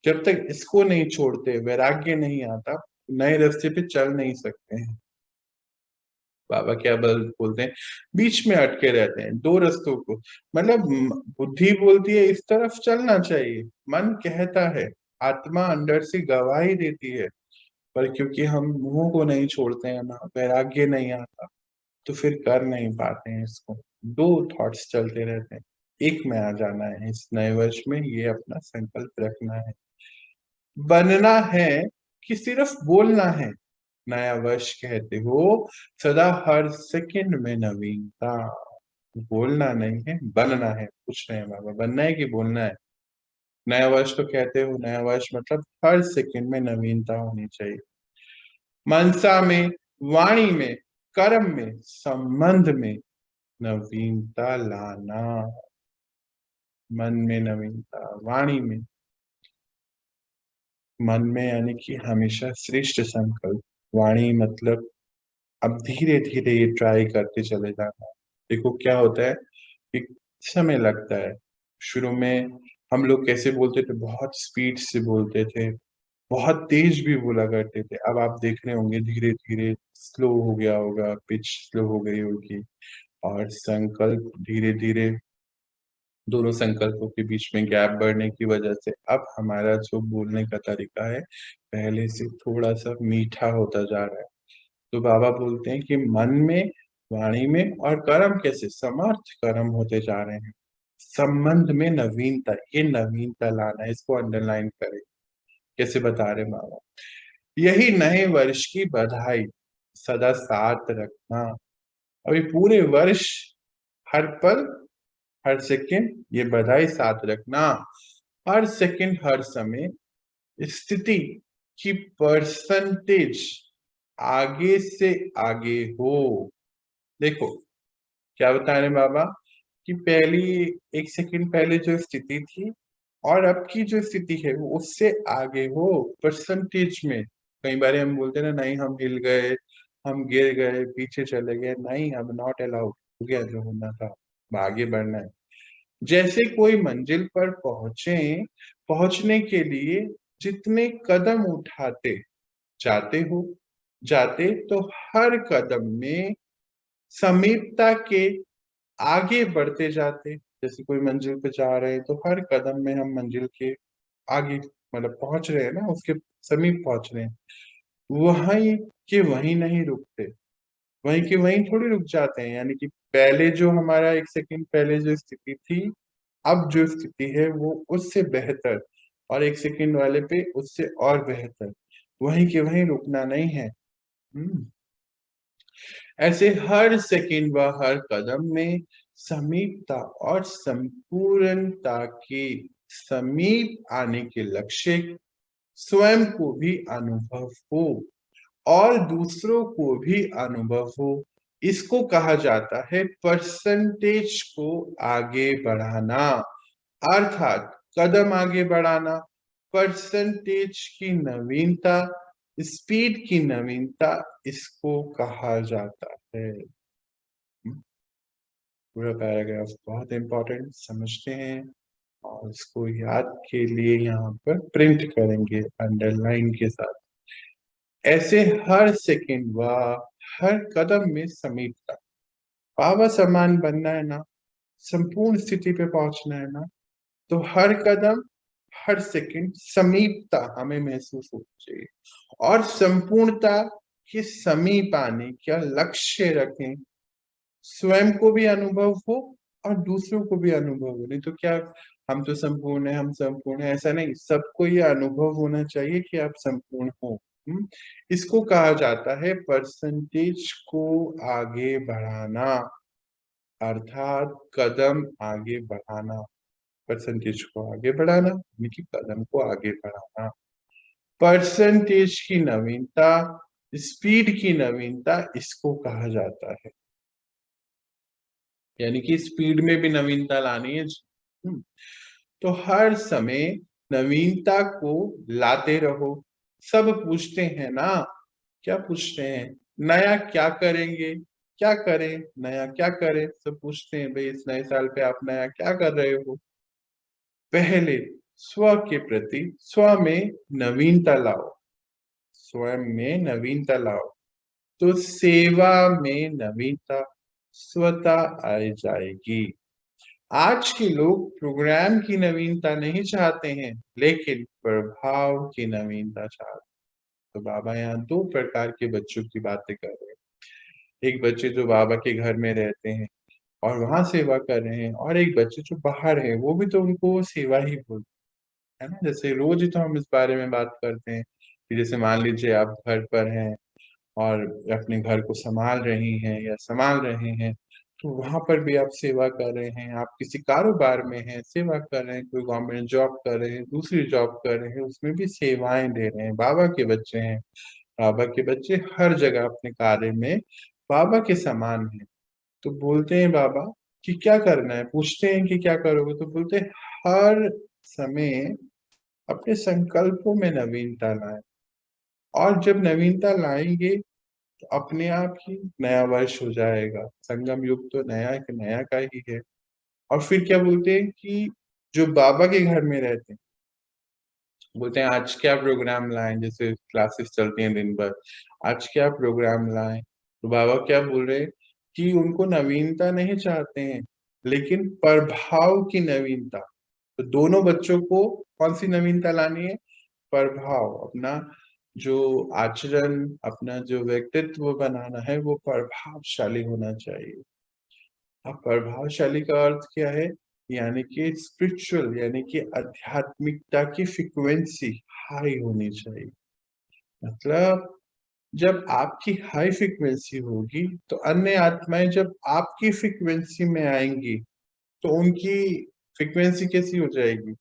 Speaker 1: जब तक इसको नहीं छोड़ते, वैराग्य नहीं आता, नए रास्ते पे चल नहीं सकते हैं। बाबा क्या बोलते हैं? बीच में अटके रहते हैं दो रास्तों को। मतलब बुद्धि बोलती है इस तरफ चलना चाहिए, मन कहता है, आत्मा अंदर से गवाही देती है, पर क्योंकि हम मुंह को नहीं छोड़ते हैं ना, वैराग्य नहीं आता, तो फिर कर नहीं पाते हैं इसको। दो थॉट्स चलते रहते हैं। एक में आ जाना है इस नए वर्ष में, ये अपना संकल्प रखना है। बनना है कि सिर्फ बोलना है? नया वर्ष कहते हो सदा हर सेकंड में नवीनता। बोलना नहीं है, बनना है। पूछ रहे हैं बाबा, बनना है कि बोलना है? नया वर्ष तो कहते हो, नया वर्ष मतलब हर सेकंड में नवीनता होनी चाहिए। मनसा में, वाणी में, कर्म में, संबंध में नवीनता लाना। मन में नवीनता, वाणी में, मन में यानी कि हमेशा श्रेष्ठ संकल्प, वाणी मतलब अब धीरे धीरे ये ट्राई करते चले जाना। देखो क्या होता है कि समय लगता है। शुरू में हम लोग कैसे बोलते थे? बहुत स्पीड से बोलते थे, बहुत तेज भी बोला करते थे। अब आप देख रहे होंगे धीरे धीरे स्लो हो गया होगा, पिच स्लो हो गई होगी, और संकल्प धीरे धीरे, दोनों संकल्पों के बीच में गैप बढ़ने की वजह से अब हमारा जो बोलने का तरीका है पहले से थोड़ा सा मीठा होता जा रहा है। तो बाबा बोलते हैं कि मन में, वाणी में और कर्म कैसे समर्थ कर्म होते जा रहे हैं। संबंध में नवीनता, ये नवीनता लाना है, इसको अंडरलाइन करें। कैसे बता रहे बाबा? यही नए वर्ष की बधाई, सदा साथ रखना। अभी पूरे वर्ष, हर पल, हर सेकंड ये बधाई साथ रखना। हर सेकंड, हर समय स्थिति की परसेंटेज आगे से आगे हो। देखो क्या बता रहे बाबा कि पहली, एक सेकंड पहले जो स्थिति थी और अब की जो स्थिति है वो उससे आगे हो परसेंटेज में। कई बार हम बोलते हैं ना, नहीं हम हिल गए, हम गिर गए, पीछे चले गए, नहीं, अब नॉट अलाउड, हो गया जो होना था, आगे बढ़ना है। जैसे कोई मंजिल पर पहुंचने के लिए जितने कदम उठाते जाते तो हर कदम में समीपता के आगे बढ़ते जाते। जैसे कोई मंजिल पे जा रहे हैं तो हर कदम में हम मंजिल के आगे, मतलब पहुंच रहे हैं ना, उसके समीप पहुंच रहे हैं। वहीं के वहीं नहीं रुकते, वहीं के वहीं थोड़ी रुक जाते हैं। यानी कि पहले जो हमारा एक सेकंड पहले जो स्थिति थी, अब जो स्थिति है वो उससे बेहतर, और एक सेकंड वाले पे उससे और बेहतर। वहीं के वहीं रुकना नहीं है। ऐसे हर सेकंड व हर कदम में समीपता और संपूर्णता के समीप आने के लक्ष्य स्वयं को भी अनुभव हो और दूसरों को भी अनुभव हो। इसको कहा जाता है परसेंटेज को आगे बढ़ाना, अर्थात कदम आगे बढ़ाना। परसेंटेज की नवीनता, स्पीड की नवीनता, इसको कहा जाता है। पूरा पैराग्राफ बहुत इंपॉर्टेंट, समझते हैं और इसको याद के लिए यहाँ पर प्रिंट करेंगे अंडरलाइन के साथ। ऐसे हर सेकंड व हर कदम में समीपता, बाबा समान बनना है ना, संपूर्ण स्थिति पे पहुंचना है ना, तो हर कदम, हर सेकंड समीपता हमें महसूस होनी चाहिए। और संपूर्णता के समीप आने का लक्ष्य रखें, स्वयं को भी अनुभव हो और दूसरों को भी अनुभव हो। नहीं तो क्या हम तो संपूर्ण है, हम संपूर्ण है, ऐसा नहीं। सबको ये अनुभव होना चाहिए कि आप संपूर्ण हो। इसको कहा जाता है परसेंटेज को आगे बढ़ाना, अर्थात कदम आगे बढ़ाना। परसेंटेज को आगे बढ़ाना यानी कि कदम को आगे बढ़ाना। परसेंटेज की नवीनता, स्पीड की नवीनता, इसको कहा जाता है। यानी कि स्पीड में भी नवीनता लानी है। तो हर समय नवीनता को लाते रहो। सब पूछते हैं ना, क्या पूछते हैं? नया क्या करेंगे, क्या करें, नया क्या करें, सब पूछते हैं। भाई इस नए साल पे आप नया क्या कर रहे हो? पहले स्व के प्रति स्व में नवीनता लाओ, स्वयं में नवीनता लाओ, तो सेवा में नवीनता स्वतः आ जाएगी। आज के लोग प्रोग्राम की नवीनता नहीं चाहते हैं, लेकिन प्रभाव की नवीनता चाहते हैं। तो बाबा यहाँ दो प्रकार के बच्चों की बातें कर रहे हैं। एक बच्चे जो बाबा के घर में रहते हैं और वहां सेवा कर रहे हैं, और एक बच्चे जो बाहर है, वो भी तो उनको सेवा ही बोलते है ना। जैसे रोज ही तो हम इस बारे में बात करते हैं कि जैसे मान लीजिए आप घर पर हैं और अपने घर को संभाल रही हैं या संभाल रहे हैं, तो वहां पर भी आप सेवा कर रहे हैं। आप किसी कारोबार में हैं, सेवा कर रहे हैं। कोई गवर्नमेंट जॉब कर रहे हैं, दूसरी जॉब कर रहे हैं, उसमें भी सेवाएं दे रहे हैं। बाबा के बच्चे हैं, बाबा के बच्चे हर जगह अपने कार्य में बाबा के समान हैं। तो बोलते हैं बाबा कि क्या करना है, पूछते हैं कि क्या करोगे, तो बोलते हैं हर समय अपने संकल्पों में नवीनता लाएं। और जब नवीनता लाएंगे तो अपने आप ही नया वर्ष हो जाएगा। संगम युग तो नया का ही है। और फिर क्या बोलते हैं कि जो बाबा के घर में रहते हैं, बोलते हैं आज क्या प्रोग्राम लाएं, जैसे क्लासेस चलती हैं दिन भर, आज क्या प्रोग्राम लाएं। तो बाबा क्या बोल रहे हैं कि उनको नवीनता नहीं चाहते हैं, लेकिन प्रभाव की नवीनता। तो दोनों बच्चों को कौन सी नवीनता लानी है? प्रभाव, अपना जो आचरण, अपना जो व्यक्तित्व बनाना है, वो प्रभावशाली होना चाहिए। अब प्रभावशाली का अर्थ क्या है? यानी कि स्पिरिचुअल, यानी कि आध्यात्मिकता की फ्रीक्वेंसी हाई होनी चाहिए। मतलब जब आपकी हाई फ्रीक्वेंसी होगी, तो अन्य आत्माएं जब आपकी फ्रीक्वेंसी में आएंगी, तो उनकी फ्रीक्वेंसी कैसी हो जाएगी?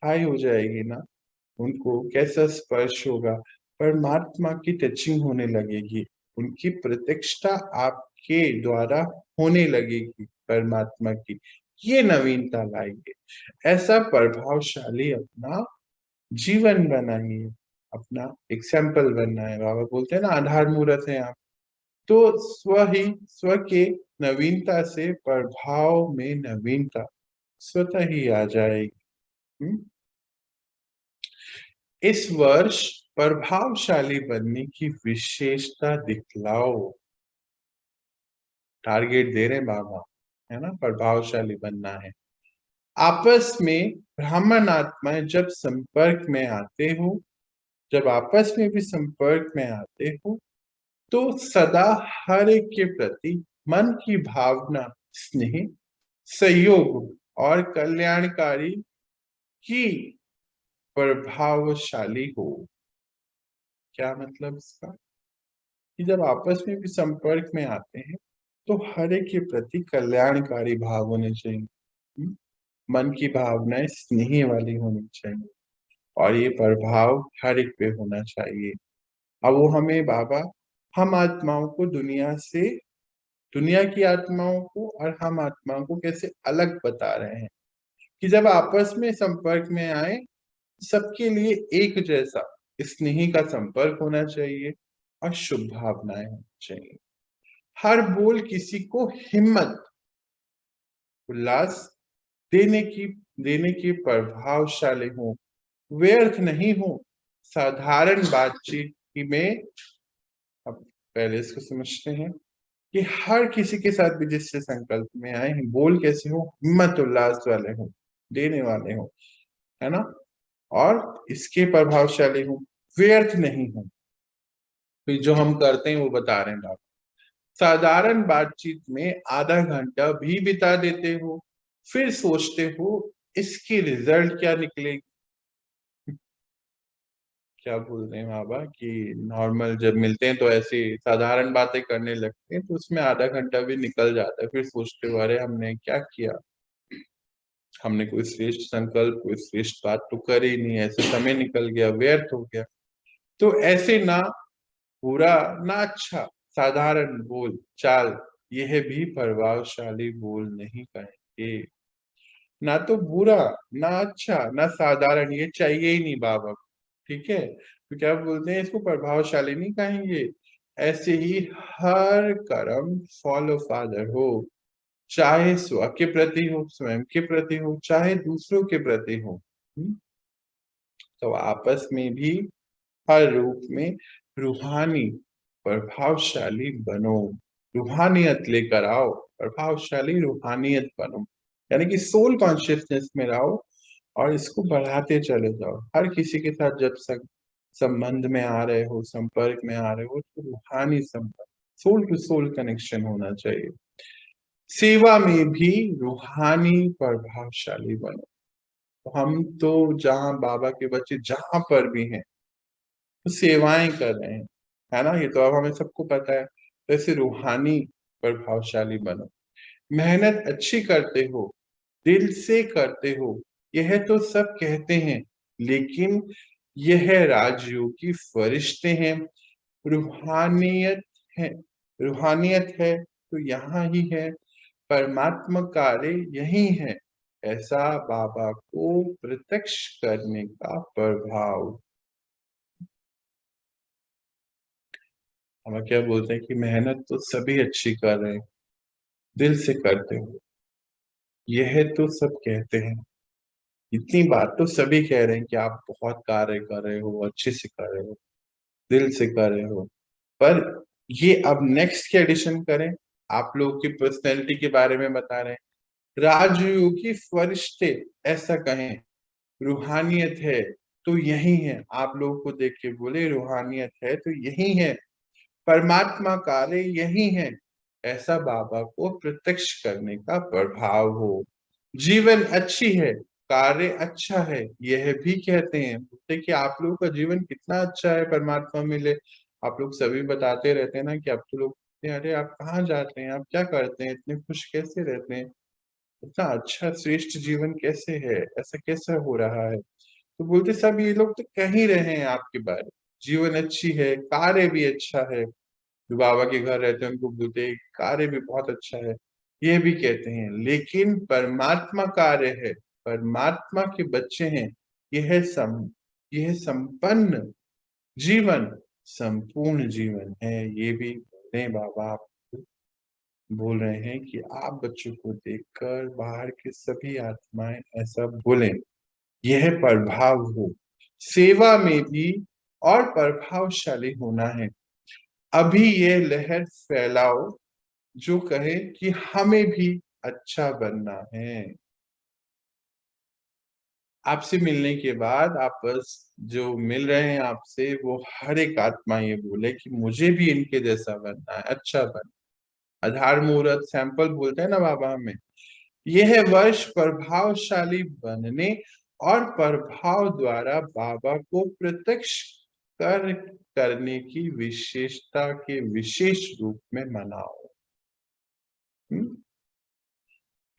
Speaker 1: हाई हो जाएगी ना। उनको कैसा स्पर्श होगा? परमात्मा की टचिंग होने लगेगी। उनकी प्रत्यक्षता आपके द्वारा होने लगेगी परमात्मा की। ये नवीनता लाएंगे। ऐसा प्रभावशाली अपना जीवन बनाइए, अपना एग्जाम्पल बनना है। बाबा बोलते हैं ना, आधार मूर्त है आप। तो स्व के नवीनता से प्रभाव में नवीनता स्वतः ही आ जाएगी। इस वर्ष प्रभावशाली बनने की विशेषता दिखलाओ। टारगेट दे रहे बाबा, है ना, प्रभावशाली बनना है। आपस में ब्राह्मण आत्माएं जब संपर्क में आते हो, जब आपस में भी संपर्क में आते हो, तो सदा हर एक के प्रति मन की भावना, स्नेह, सहयोग और कल्याणकारी की प्रभावशाली हो। क्या मतलब इसका? कि जब आपस में भी संपर्क में आते हैं, तो हर एक के प्रति कल्याणकारी भाव होने चाहिए। मन की भावनाएं स्नेह वाली होनी चाहिए, और ये प्रभाव हर एक पे होना चाहिए। अब वो हमें बाबा हम आत्माओं को दुनिया से, दुनिया की आत्माओं को और हम आत्माओं को कैसे अलग बता रहे हैं कि जब आपस में संपर्क में आए, सबके लिए एक जैसा स्नेही का संपर्क होना चाहिए और शुभ भावनाएं होनी चाहिए। हर बोल किसी को हिम्मत, उल्लास देने की प्रभावशाली हो, व्यर्थ नहीं हो। साधारण बातचीत में, अब पहले इसको समझते हैं। कि हर किसी के साथ भी जिससे संकल्प में आए हैं, बोल कैसे हो, हिम्मत उल्लास वाले हो, देने वाले हो, है ना, और इसके प्रभावशाली हो, व्यर्थ नहीं हो। फिर जो हम करते हैं वो बता रहे हैं बाबा। साधारण बातचीत में आधा घंटा भी बिता देते हो, फिर सोचते हो इसकी रिजल्ट क्या निकलेगी। क्या बोल रहे हैं बाबा कि नॉर्मल जब मिलते हैं तो ऐसी साधारण बातें करने लगते हैं, तो उसमें आधा घंटा भी निकल जाता है, फिर सोचते हो अरे हमने क्या किया, हमने कोई श्रेष्ठ संकल्प, कोई श्रेष्ठ बात तो करी नहीं, ऐसे समय निकल गया, व्यर्थ हो गया। तो ऐसे ना बुरा ना अच्छा, साधारण बोल चाल, यह भी प्रभावशाली बोल नहीं कहेंगे। ना तो बुरा, ना अच्छा, ना साधारण, ये चाहिए ही नहीं बाबा को, ठीक है। तो क्या बोलते हैं, इसको प्रभावशाली नहीं कहेंगे। ऐसे ही हर कर्म फॉलो फादर हो, चाहे स्व के प्रति हो, स्वयं के प्रति हो, चाहे दूसरों के प्रति हो। तो आपस में भी हर रूप में रूहानी प्रभावशाली बनो, रूहानियत लेकर आओ, प्रभावशाली रूहानियत बनो, यानी कि सोल कॉन्शियसनेस में रहो और इसको बढ़ाते चले जाओ। हर किसी के साथ जब संबंध में आ रहे हो, संपर्क में आ रहे हो, तो रूहानी संपर्क, सोल टू सोल कनेक्शन होना चाहिए। सेवा में भी रूहानी प्रभावशाली बनो। तो हम तो जहाँ बाबा के बच्चे जहां पर भी हैं तो सेवाएं कर रहे हैं, है ना, ये तो अब हमें सबको पता है। तो ऐसे रूहानी प्रभावशाली बनो, मेहनत अच्छी करते हो, दिल से करते हो, यह तो सब कहते हैं, लेकिन यह राजयोगी फरिश्ते हैं। रूहानियत है, रूहानियत है तो यहाँ ही है, परमात्मा कार्य यही है, ऐसा बाबा को प्रत्यक्ष करने का प्रभाव। हम क्या बोलते हैं कि मेहनत तो सभी अच्छी कर रहे हैं, दिल से करते हो, यह तो सब कहते हैं, इतनी बात तो सभी कह रहे हैं कि आप बहुत कार्य कर रहे हो, अच्छे से कर रहे हो, दिल से कर रहे हो। पर ये अब नेक्स्ट के एडिशन करें, आप लोगों की पर्सनैलिटी के बारे में बता रहे हैं, राजयोगी फरिश्ते ऐसा कहें, रूहानियत है तो यही है, आप लोगों को देख के बोले रूहानियत है तो यही है, परमात्मा कार्य यही है, ऐसा बाबा को प्रत्यक्ष करने का प्रभाव हो। जीवन अच्छी है, कार्य अच्छा है, यह भी कहते हैं, बोलते कि आप लोगों का जीवन कितना अच्छा है, परमात्मा मिले। आप लोग सभी बताते रहते हैं ना कि अब तो लोग कहते हैं, अरे आप कहाँ जाते हैं, आप क्या करते हैं, इतने खुश कैसे रहते हैं, इतना अच्छा श्रेष्ठ जीवन कैसे है, ऐसा कैसा हो रहा है। तो बोलते सब ये लोग तो कह ही रहे हैं आपके बारे में, जीवन अच्छी है, कार्य भी अच्छा है, जो बाबा के घर रहते हैं उनको बोलते हैं कार्य भी बहुत अच्छा है, ये भी कहते हैं, लेकिन परमात्मा कार्य है, परमात्मा के बच्चे हैं, यह संपन्न जीवन, संपूर्ण जीवन है, ये भी बोलते हैं बाबा। आप बोल रहे हैं कि आप बच्चों को देखकर बाहर के सभी आत्माएं ऐसा बोलें, यह प्रभाव हो, सेवा में भी और प्रभावशाली होना है। अभी ये लहर फैलाओ जो कहे कि हमें भी अच्छा बनना है। आपसे मिलने के बाद आप बस जो मिल रहे हैं आपसे, वो हर एक आत्मा ये बोले कि मुझे भी इनके जैसा बनना है, अच्छा बनना। आधार मुहूर्त सैंपल बोलते हैं ना बाबा हमें, यह वर्ष प्रभावशाली बनने और प्रभाव द्वारा बाबा को प्रत्यक्ष करने की विशेषता के विशेष रूप में मनाओ।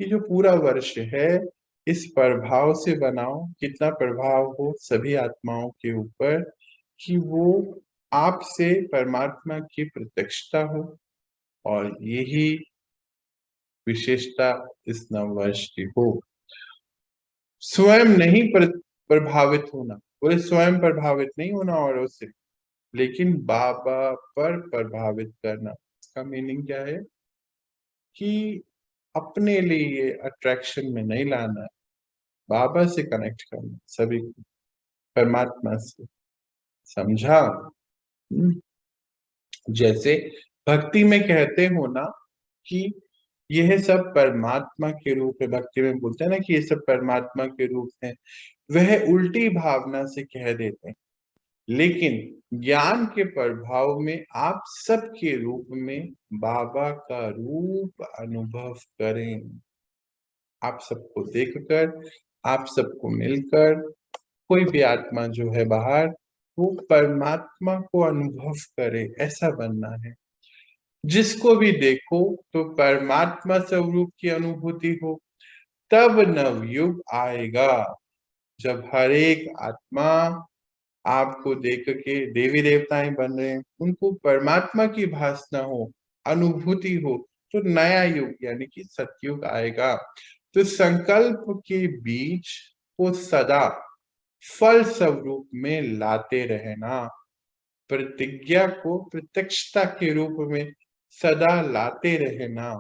Speaker 1: ये जो पूरा वर्ष है, इस प्रभाव से बनाओ, कितना प्रभाव हो सभी आत्माओं के ऊपर, कि वो आपसे परमात्मा की प्रत्यक्षता हो, और यही विशेषता इस नव वर्ष की हो। स्वयं नहीं प्रभावित होना, बोले स्वयं प्रभावित नहीं होना औरों से, लेकिन बाबा पर प्रभावित करना। इसका मीनिंग क्या है कि अपने लिए अट्रैक्शन में नहीं लाना है, बाबा से कनेक्ट करना, सभी को परमात्मा से। समझा? जैसे भक्ति में कहते हो ना कि यह सब परमात्मा के रूप है, भक्ति में बोलते हैं ना कि ये सब परमात्मा के रूप है, वह उल्टी भावना से कह देते हैं। लेकिन ज्ञान के प्रभाव में आप सबके रूप में बाबा का रूप अनुभव करें। आप सबको देखकर, आप सबको मिलकर, कोई भी आत्मा जो है बाहर, वो परमात्मा को अनुभव करे, ऐसा बनना है। जिसको भी देखो तो परमात्मा स्वरूप की अनुभूति हो, तब नवयुग आएगा, जब हर एक आत्मा आपको देख के देवी देवताएं बन रहे हैं, उनको परमात्मा की भासना हो, अनुभूति हो, तो नया युग यानी कि सतयुग आएगा। तो संकल्प के बीज को सदा फल स्वरूप में लाते रहना, प्रतिज्ञा को प्रत्यक्षता के रूप में सदा लाते रहना,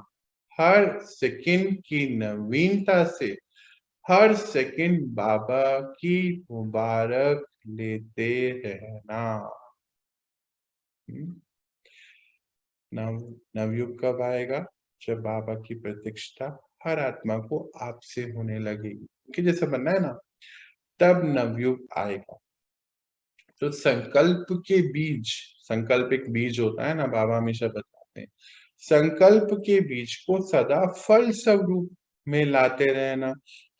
Speaker 1: हर सेकंड की नवीनता से हर सेकंड बाबा की मुबारक लेते रहना। नवयुग कब आएगा? जब बाबा की प्रत्यक्षता हर आत्मा को आपसे होने लगेगी, कि जैसे बनना है ना, तब नवयुग आएगा। तो संकल्प के बीज, संकल्प एक बीज होता है ना, बाबा हमेशा बताते हैं, संकल्प के बीज को सदा फल स्वरूप में लाते रहना।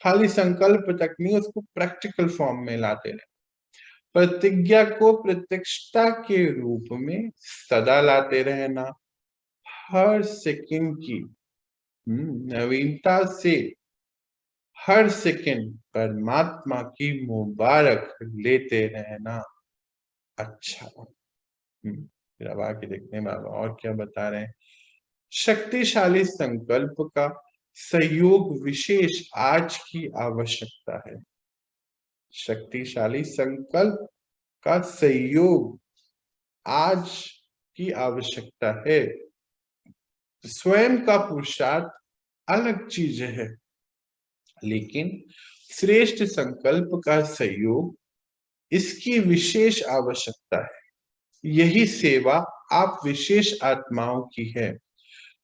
Speaker 1: खाली संकल्प तक नहीं, उसको प्रैक्टिकल फॉर्म में लाते रहना। प्रतिज्ञा को प्रत्यक्षता के रूप में सदा लाते रहना, हर सेकंड की नवीनता से हर सेकंड परमात्मा की मुबारक लेते रहना। अच्छा, फिर अब आगे देखते हैं बाबा और क्या बता रहे हैं। शक्तिशाली संकल्प का सहयोग विशेष आज की आवश्यकता है। शक्तिशाली संकल्प का सहयोग आज की आवश्यकता है। स्वयं का पुरुषार्थ अलग चीज है, लेकिन श्रेष्ठ संकल्प का सहयोग इसकी विशेष आवश्यकता है। यही सेवा आप विशेष आत्माओं की है।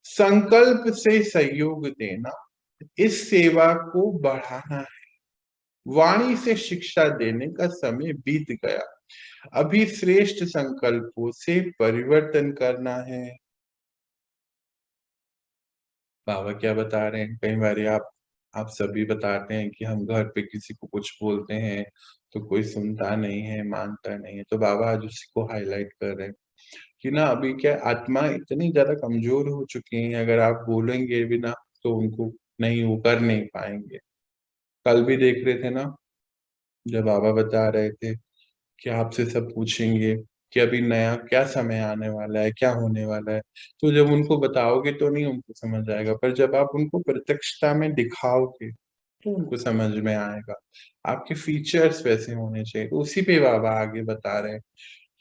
Speaker 1: संकल्प से सहयोग देना, इस सेवा को बढ़ाना है। वाणी से शिक्षा देने का समय बीत गया, अभी श्रेष्ठ संकल्पों से परिवर्तन करना है। बाबा क्या बता रहे हैं, कई बार आप सभी बताते हैं कि हम घर पे किसी को कुछ बोलते हैं तो कोई सुनता नहीं है, मानता नहीं है। तो बाबा आज उसी को हाईलाइट कर रहे हैं कि ना अभी क्या आत्मा इतनी ज्यादा कमजोर हो चुकी है, अगर आप बोलेंगे भी ना तो उनको नहीं, वो कर नहीं पाएंगे। कल भी देख रहे थे ना, जब बाबा बता रहे थे कि आपसे सब पूछेंगे कि अभी नया क्या समय आने वाला है, क्या होने वाला है। तो जब उनको बताओगे तो नहीं उनको समझ आएगा, पर जब आप उनको प्रत्यक्षता में दिखाओगे तो उनको समझ में आएगा। आपके फीचर्स वैसे होने चाहिए। तो उसी पे बाबा आगे बता रहे हैं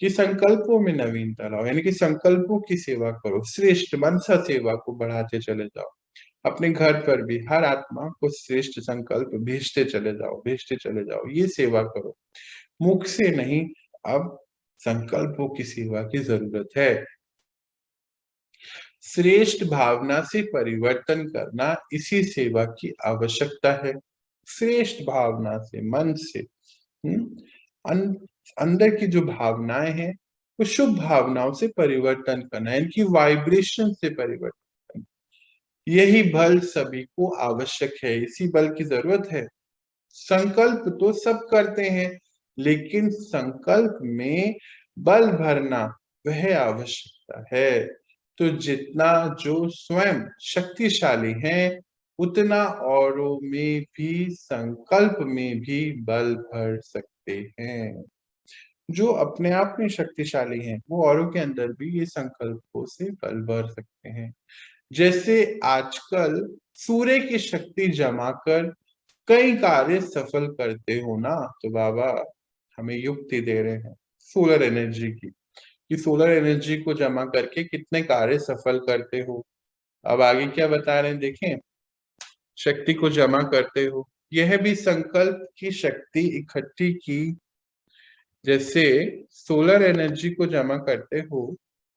Speaker 1: कि संकल्पों में नवीनता लाओ, यानी कि संकल्पों की सेवा करो, श्रेष्ठ मनसा सेवा को बढ़ाते चले जाओ। अपने घर पर भी हर आत्मा को श्रेष्ठ संकल्प भेजते चले जाओ, भेजते चले जाओ, ये सेवा करो। मुख से नहीं, अब संकल्पों की सेवा की जरूरत है। श्रेष्ठ भावना से परिवर्तन करना, इसी सेवा की आवश्यकता है। श्रेष्ठ भावना से, मन से, अंदर की जो भावनाएं हैं वो शुभ भावनाओं से परिवर्तन करना, इनकी वाइब्रेशन से परिवर्तन। यही बल सभी को आवश्यक है, इसी बल की जरूरत है। संकल्प तो सब करते हैं, लेकिन संकल्प में बल भरना वह आवश्यकता है। तो जितना जो स्वयं शक्तिशाली हैं, उतना औरों में भी, संकल्प में भी बल भर सकते हैं। जो अपने आप में शक्तिशाली हैं, वो औरों के अंदर भी ये संकल्पों से बल भर सकते हैं। जैसे आजकल सूर्य की शक्ति जमा कर कई कार्य सफल करते हो ना, तो बाबा हमें युक्ति दे रहे हैं सोलर एनर्जी की, कि सोलर एनर्जी को जमा करके कितने कार्य सफल करते हो। अब आगे क्या बता रहे हैं देखें, शक्ति को जमा करते हो, यह भी संकल्प की शक्ति इकट्ठी की। जैसे सोलर एनर्जी को जमा करते हो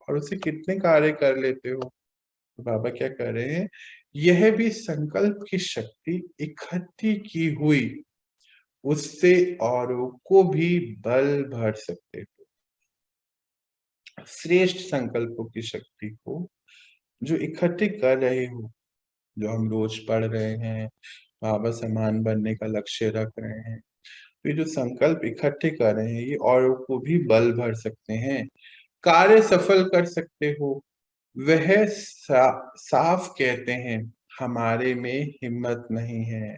Speaker 1: और उसे कितने कार्य कर लेते हो। तो बाबा क्या कर रहे हैं, यह भी संकल्प की शक्ति इकट्ठी की हुई, उससे औरों को भी बल भर सकते हो। श्रेष्ठ संकल्पों की शक्ति को जो इकट्ठे कर रहे हो, जो हम रोज पढ़ रहे हैं, बाबा समान बनने का लक्ष्य रख रहे हैं, तो ये जो संकल्प इकट्ठे कर रहे हैं, ये औरों को भी बल भर सकते हैं, कार्य सफल कर सकते हो। वह साफ कहते हैं, हमारे में हिम्मत नहीं है,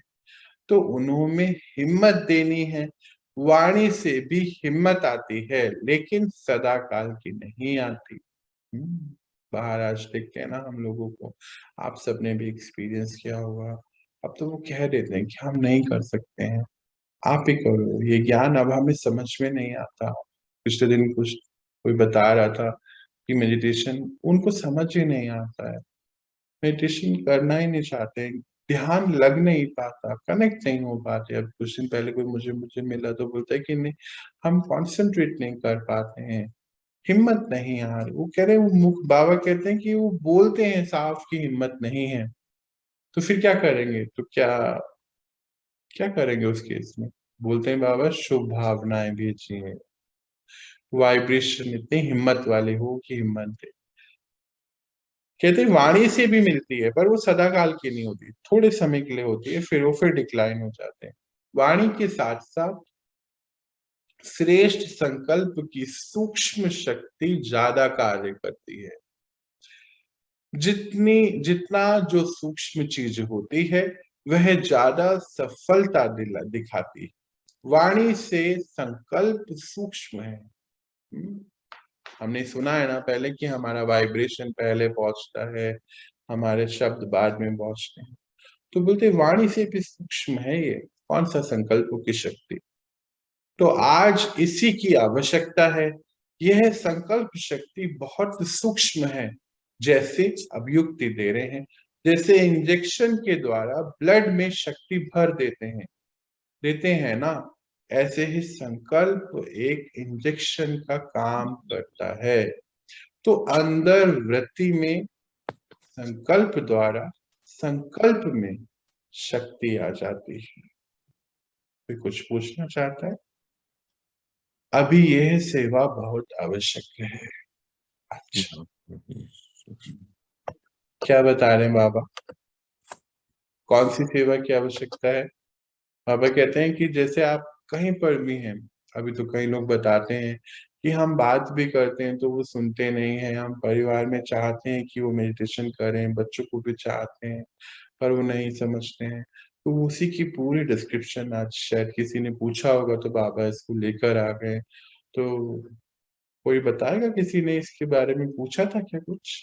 Speaker 1: तो उन्होंने हिम्मत देनी है। वाणी से भी हिम्मत आती है, लेकिन सदा काल की नहीं आती। बाहर आज देखते हैं ना हम लोगों को, आप सबने भी एक्सपीरियंस किया होगा। अब तो वो कह देते हैं कि हम नहीं कर सकते हैं, आप ही करो। ये ज्ञान अब हमें समझ में नहीं आता। पिछले दिन कुछ कोई बता रहा था कि मेडिटेशन उनको समझ ही नहीं आता है, मेडिटेशन करना ही नहीं चाहते, ध्यान लग नहीं पाता, कनेक्ट नहीं हो पाते। अब कुछ दिन पहले कोई मुझे मुझे मिला तो बोलता है कि नहीं, हम कॉन्सेंट्रेट नहीं कर पाते हैं, हिम्मत नहीं यार। वो कह रहे, वो मुख बाबा कहते हैं कि वो बोलते हैं साफ की हिम्मत नहीं है, तो फिर क्या करेंगे, तो क्या क्या करेंगे उस केस में। बोलते हैं बाबा शुभ भावनाएं भेजिए, वाइब्रेशन इतनी हिम्मत वाली हो कि हिम्मत दे। कहते हैं वाणी से भी मिलती है, पर वो सदा काल की नहीं होती, थोड़े समय के लिए होती है, फिर वो फिर डिक्लाइन हो जाते हैं। वाणी के साथ साथ श्रेष्ठ संकल्प की सूक्ष्म शक्ति ज्यादा कार्य करती है। जितना जो सूक्ष्म चीज होती है, वह ज्यादा सफलता दिखाती है। वाणी से संकल्प सूक्ष्म है। हमने सुना है ना पहले कि हमारा वाइब्रेशन पहले पहुंचता है, हमारे शब्द बाद में पहुंचते हैं। तो बोलते वाणी से भी सूक्ष्म है ये कौन सा संकल्पों की शक्ति। तो आज इसी की आवश्यकता है। यह संकल्प शक्ति बहुत सूक्ष्म है, जैसे अभियुक्ति दे रहे हैं, जैसे इंजेक्शन के द्वारा ब्लड में शक्ति भर देते हैं ना, ऐसे ही संकल्प एक इंजेक्शन का काम करता है। तो अंदर वृत्ति में संकल्प द्वारा संकल्प में शक्ति आ जाती है। कोई कुछ पूछना चाहता है। अभी यह सेवा बहुत आवश्यक है। अच्छा, क्या बता रहे हैं बाबा, कौन सी सेवा की आवश्यकता है। बाबा कहते हैं कि जैसे आप कहीं पर भी हैं, अभी तो कई लोग बताते हैं कि हम बात भी करते हैं तो वो सुनते नहीं है, हम परिवार में चाहते हैं कि वो मेडिटेशन करें, बच्चों को भी चाहते हैं, पर वो नहीं समझते हैं। तो उसी की पूरी डिस्क्रिप्शन आज शायद किसी ने पूछा होगा तो बाबा इसको लेकर आ गए। तो कोई बताएगा, किसी ने इसके बारे में पूछा था क्या कुछ।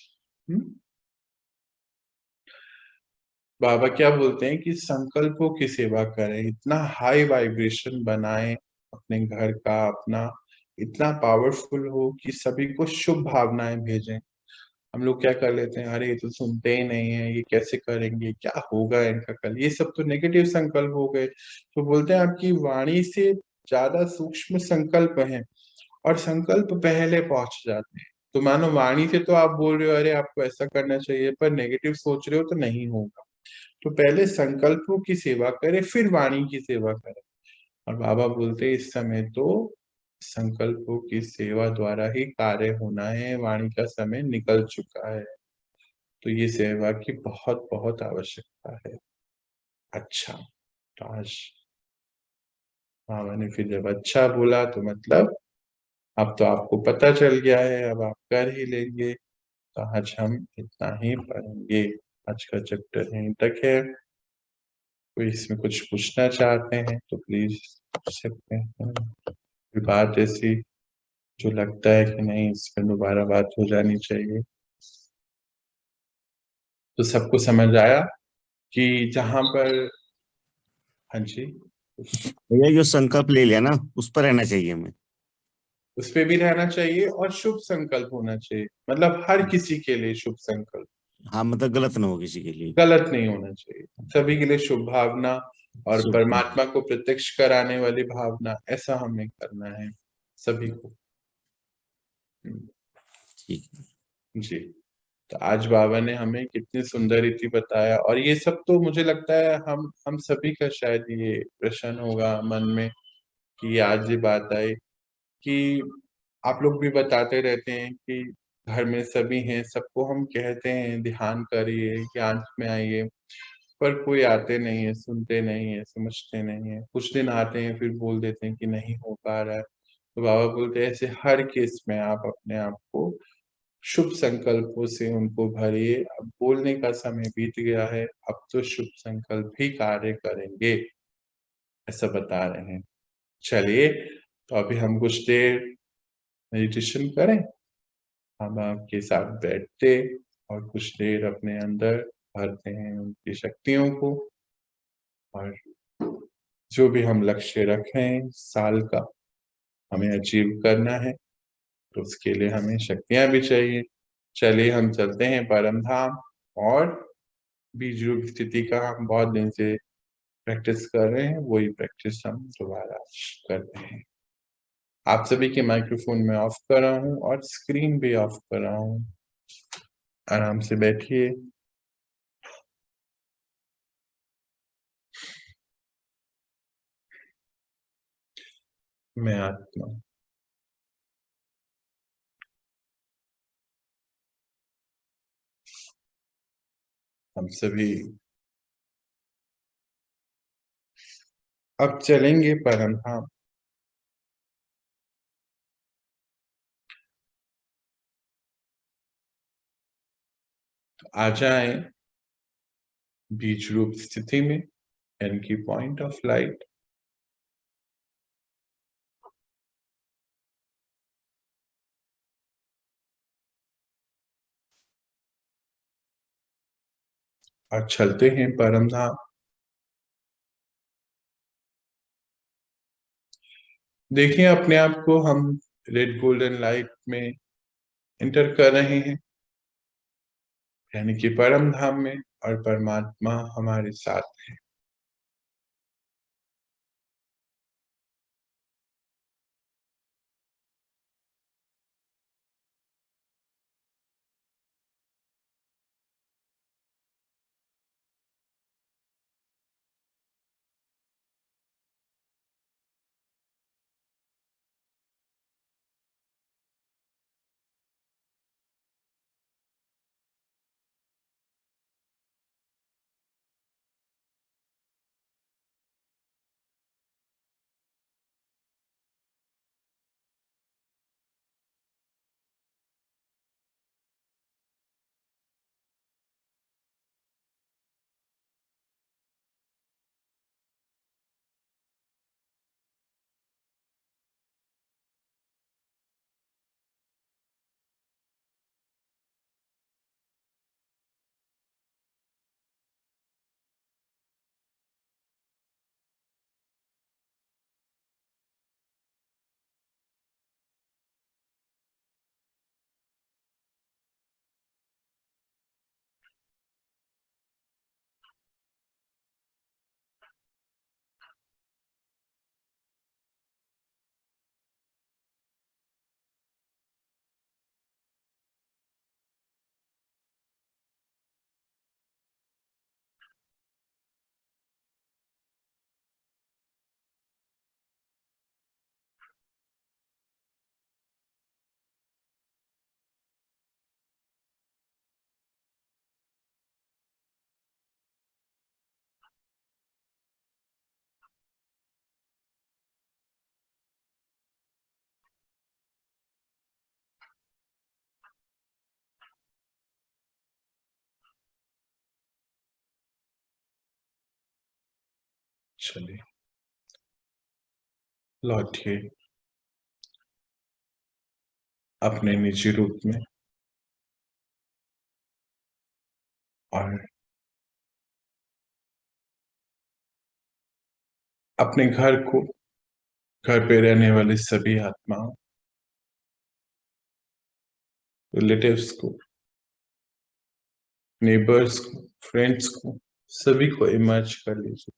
Speaker 1: बाबा क्या बोलते हैं कि संकल्पों की सेवा करें, इतना हाई वाइब्रेशन बनाएं अपने घर का, अपना इतना पावरफुल हो कि सभी को शुभ भावनाएं भेजें। हम लोग क्या कर लेते हैं, अरे ये तो सुनते ही नहीं है, ये कैसे करेंगे, क्या होगा इनका कल, ये सब तो नेगेटिव संकल्प हो गए। तो बोलते हैं आपकी वाणी से ज्यादा सूक्ष्म संकल्प हैं, और संकल्प पहले पहुंच जाते हैं। तो मानो वाणी से तो आप बोल रहे हो अरे आपको ऐसा करना चाहिए, पर नेगेटिव सोच रहे हो तो नहीं होगा। तो पहले संकल्पों की सेवा करें, फिर वाणी की सेवा करें। और बाबा बोलते इस समय तो संकल्पों की सेवा द्वारा ही कार्य होना है, वाणी का समय निकल चुका है। तो ये सेवा की बहुत बहुत आवश्यकता है। अच्छा, तो आज बाबा ने फिर जब अच्छा बोला तो मतलब अब तो आपको पता चल गया है, अब आप कर ही लेंगे। तो आज हम इतना ही पढ़ेंगे, आज का चैप्टर यहीं तक है। कोई इसमें कुछ पूछना चाहते हैं तो प्लीज पूछ सकते हैं। कोई बात ऐसी जो लगता है कि नहीं इस पर दोबारा बात हो जानी चाहिए। तो सबको समझ आया कि जहां पर, हाँ जी,
Speaker 2: भैया जो संकल्प ले लिया ना उस पर रहना चाहिए हमें।
Speaker 1: उस पे भी रहना चाहिए, और शुभ संकल्प होना चाहिए, मतलब हर किसी के लिए शुभ संकल्प,
Speaker 2: हाँ मतलब गलत ना हो किसी के लिए।
Speaker 1: गलत नहीं होना चाहिए, सभी के लिए शुभ भावना और
Speaker 2: शुभ।
Speaker 1: परमात्मा को प्रत्यक्ष कराने वाली भावना, ऐसा हमें करना है सभी को।
Speaker 2: ठीक है।
Speaker 1: जी। तो आज बाबा ने हमें कितनी सुंदर रीति बताया, और ये सब तो मुझे लगता है हम सभी का शायद ये प्रश्न होगा मन में कि आज ये बात आई कि आप लोग भी बताते रहते हैं कि घर में सभी हैं, सबको हम कहते हैं ध्यान करिए, ज्ञान में आइए, पर कोई आते नहीं है, सुनते नहीं है, समझते नहीं है। कुछ दिन आते हैं फिर बोल देते हैं कि नहीं हो पा रहा है। तो बाबा बोलते हैं ऐसे हर केस में आप अपने आप को शुभ संकल्पों से उनको भरिए। अब बोलने का समय बीत गया है, अब तो शुभ संकल्प ही कार्य करेंगे, ऐसा बता रहे हैं। चलिए, तो अभी हम कुछ देर मेडिटेशन करें। हम आपके साथ बैठते और कुछ देर अपने अंदर भरते हैं उनकी शक्तियों को, और जो भी हम लक्ष्य रखे हैं साल का हमें अचीव करना है, तो उसके लिए हमें शक्तियां भी चाहिए। चलिए हम चलते हैं परम धाम, और बीज रूप स्थिति का हम बहुत दिन से प्रैक्टिस कर रहे हैं, वही प्रैक्टिस हम दोबारा कर रहे हैं। आप सभी के माइक्रोफोन में ऑफ कर रहा हूँ और स्क्रीन भी ऑफ कर रहा हूँ। आराम से बैठिए। मैं आत्मा हम सभी अब चलेंगे परम धाम। आ जाएं बीज रूप स्थिति में, यानी कि पॉइंट ऑफ लाइट। और चलते हैं परम धाम। देखिए अपने आप को हम रेड गोल्डन लाइट में एंटर कर रहे हैं, यानी कि परम धाम में, और परमात्मा हमारे साथ है। चलिए लौटिए अपने निजी रूप में, और अपने घर को, घर पे रहने वाले सभी आत्माओं, रिलेटिव्स को, नेबर्स को, फ्रेंड्स को, सभी को इमर्ज कर लीजिए,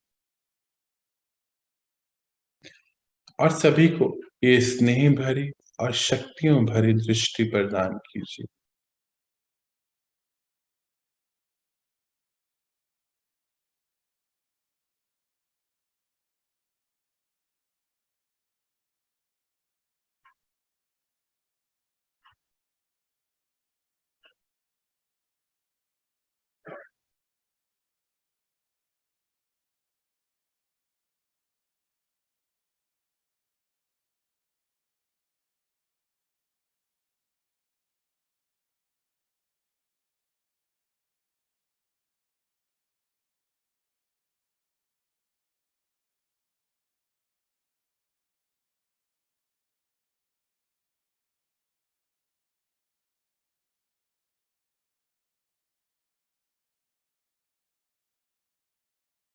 Speaker 1: और सभी को ये स्नेह भरी और शक्तियों भरी दृष्टि प्रदान कीजिए।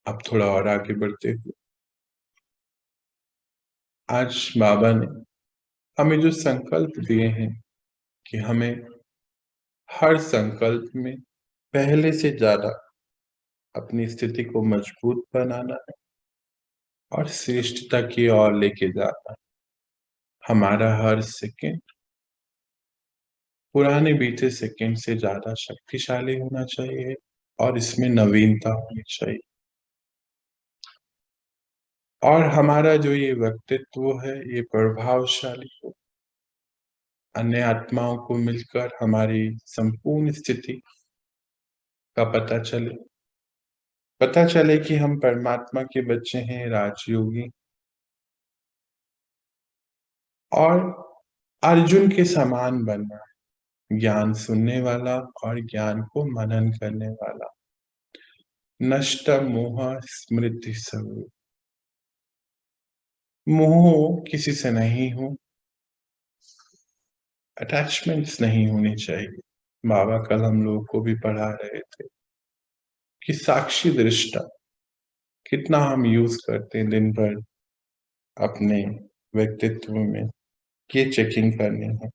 Speaker 1: अब थोड़ा और आगे बढ़ते हुए आज बाबा ने हमें जो संकल्प दिए हैं कि हमें हर संकल्प में पहले से ज्यादा अपनी स्थिति को मजबूत बनाना है और श्रेष्ठता की ओर लेके जाना है। हमारा हर सेकंड पुराने बीते सेकंड से ज्यादा शक्तिशाली होना चाहिए और इसमें नवीनता होनी चाहिए। और हमारा जो ये व्यक्तित्व है ये प्रभावशाली हो, अन्य आत्माओं को मिलकर हमारी संपूर्ण स्थिति का पता चले कि हम परमात्मा के बच्चे हैं, राजयोगी, और अर्जुन के समान बनना है, ज्ञान सुनने वाला और ज्ञान को मनन करने वाला। नष्ट मोह स्मृति सर्व, मोह किसी से नहीं हो, अटैचमेंट्स नहीं होनी चाहिए। बाबा कल हम लोग को भी पढ़ा रहे थे कि साक्षी दृष्टा कितना हम यूज करते हैं दिन भर अपने व्यक्तित्व में, ये चेकिंग करनी है।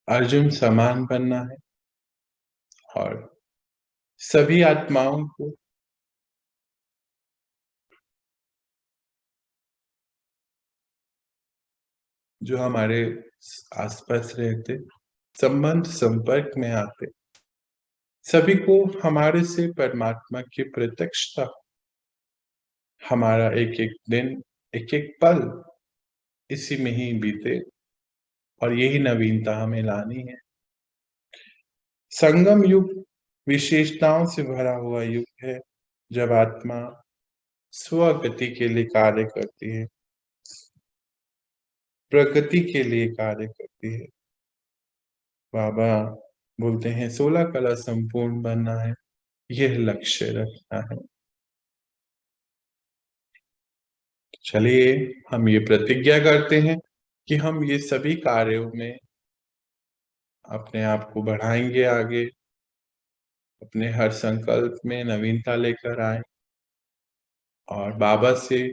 Speaker 1: अर्जुन समान बनना है और सभी आत्माओं को जो हमारे आसपास रहते, संबंध संपर्क में आते, सभी को हमारे से परमात्मा की प्रत्यक्षता, हमारा एक एक दिन एक एक पल इसी में ही बीते और यही नवीनता हमें लानी है। संगम युग विशेषताओं से भरा हुआ युग है, जब आत्मा स्वगति के लिए कार्य करती है, प्रगति के लिए कार्य करती है। बाबा बोलते हैं 16 कला संपूर्ण बनना है, यह लक्ष्य रखना है। चलिए हम ये प्रतिज्ञा करते हैं कि हम ये सभी कार्यों में अपने आप को बढ़ाएंगे आगे, अपने हर संकल्प में नवीनता लेकर आए और बाबा से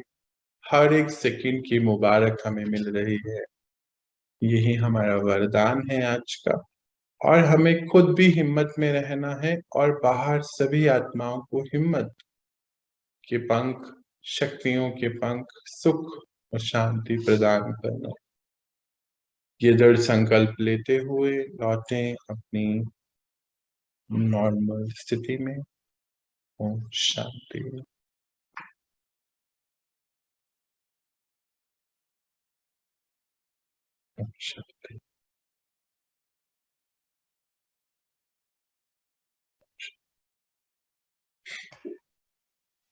Speaker 1: हर एक सेकंड की मुबारक हमें मिल रही है। यही हमारा वरदान है आज का। और हमें खुद भी हिम्मत में रहना है और बाहर सभी आत्माओं को हिम्मत के पंख, शक्तियों के पंख, सुख और शांति प्रदान करना। ये दृढ़ संकल्प लेते हुए लौटें अपनी नॉर्मल स्थिति में। ओम शांति। ओम शांति।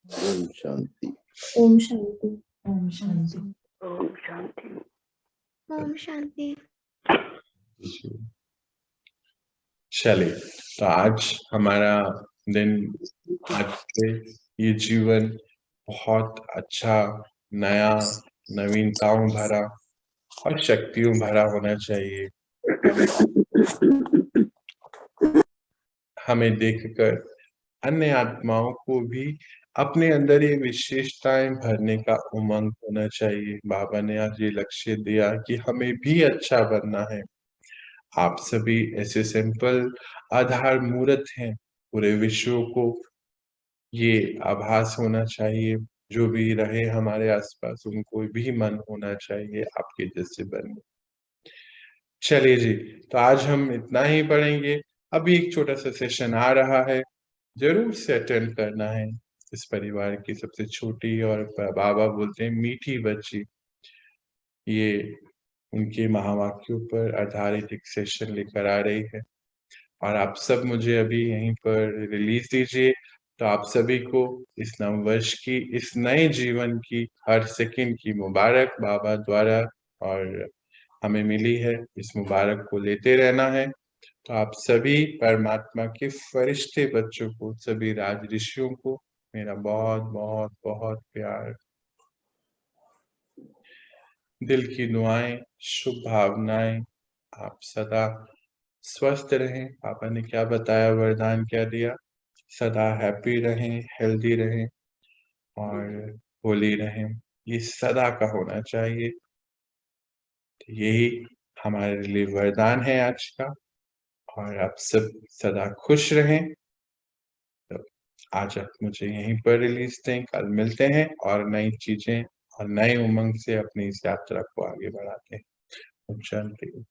Speaker 4: ओम शांति।
Speaker 5: ओम शांति।
Speaker 6: ओम शांति।
Speaker 3: ओम शांति।
Speaker 5: ओम शांति।
Speaker 1: चलिए तो आज हमारा दिन, आज से ये जीवन बहुत अच्छा, नया, नवीनताओं भरा और शक्तियों भरा होना चाहिए। हमें देखकर अन्य आत्माओं को भी अपने अंदर ये विशेषताएं भरने का उमंग होना चाहिए। बाबा ने आज ये लक्ष्य दिया कि हमें भी अच्छा बनना है। आप सभी ऐसे सिंपल आधार मूर्त हैं, पूरे विश्व को ये आभास होना चाहिए, जो भी रहे हमारे आसपास उनको भी मन होना चाहिए आपके जैसे बनने। चलिए जी, तो आज हम इतना ही पढ़ेंगे। अभी एक छोटा सा सेशन आ रहा है, जरूर से अटेंड करना है। इस परिवार की सबसे छोटी और बाबा बोलते हैं मीठी बच्ची, ये उनके महावाक्यों पर आधारित एक सेशन लेकर आ रही है और आप सब मुझे अभी यहीं पर रिलीज दीजिए। तो आप सभी को इस नव वर्ष की, इस नए जीवन की हर सेकंड की मुबारक बाबा द्वारा और हमें मिली है। इस मुबारक को लेते रहना है। तो आप सभी परमात्मा के फरिश्ते बच्चों को, सभी राज ऋषियों को मेरा बहुत बहुत बहुत प्यार, दिल की दुआएं, शुभ भावनाएं। आप सदा स्वस्थ रहें। पापा ने क्या बताया, वरदान क्या दिया? सदा हैप्पी रहें, हेल्दी रहें और होली रहें, ये सदा का होना चाहिए। तो यही हमारे लिए वरदान है आज का। और आप सब सदा खुश रहें। तो आज आप मुझे यहीं पर रिलीज दें, कल मिलते हैं और नई चीजें और नए उमंग से अपनी इस यात्रा को आगे बढ़ाते हैं। ओम शांति।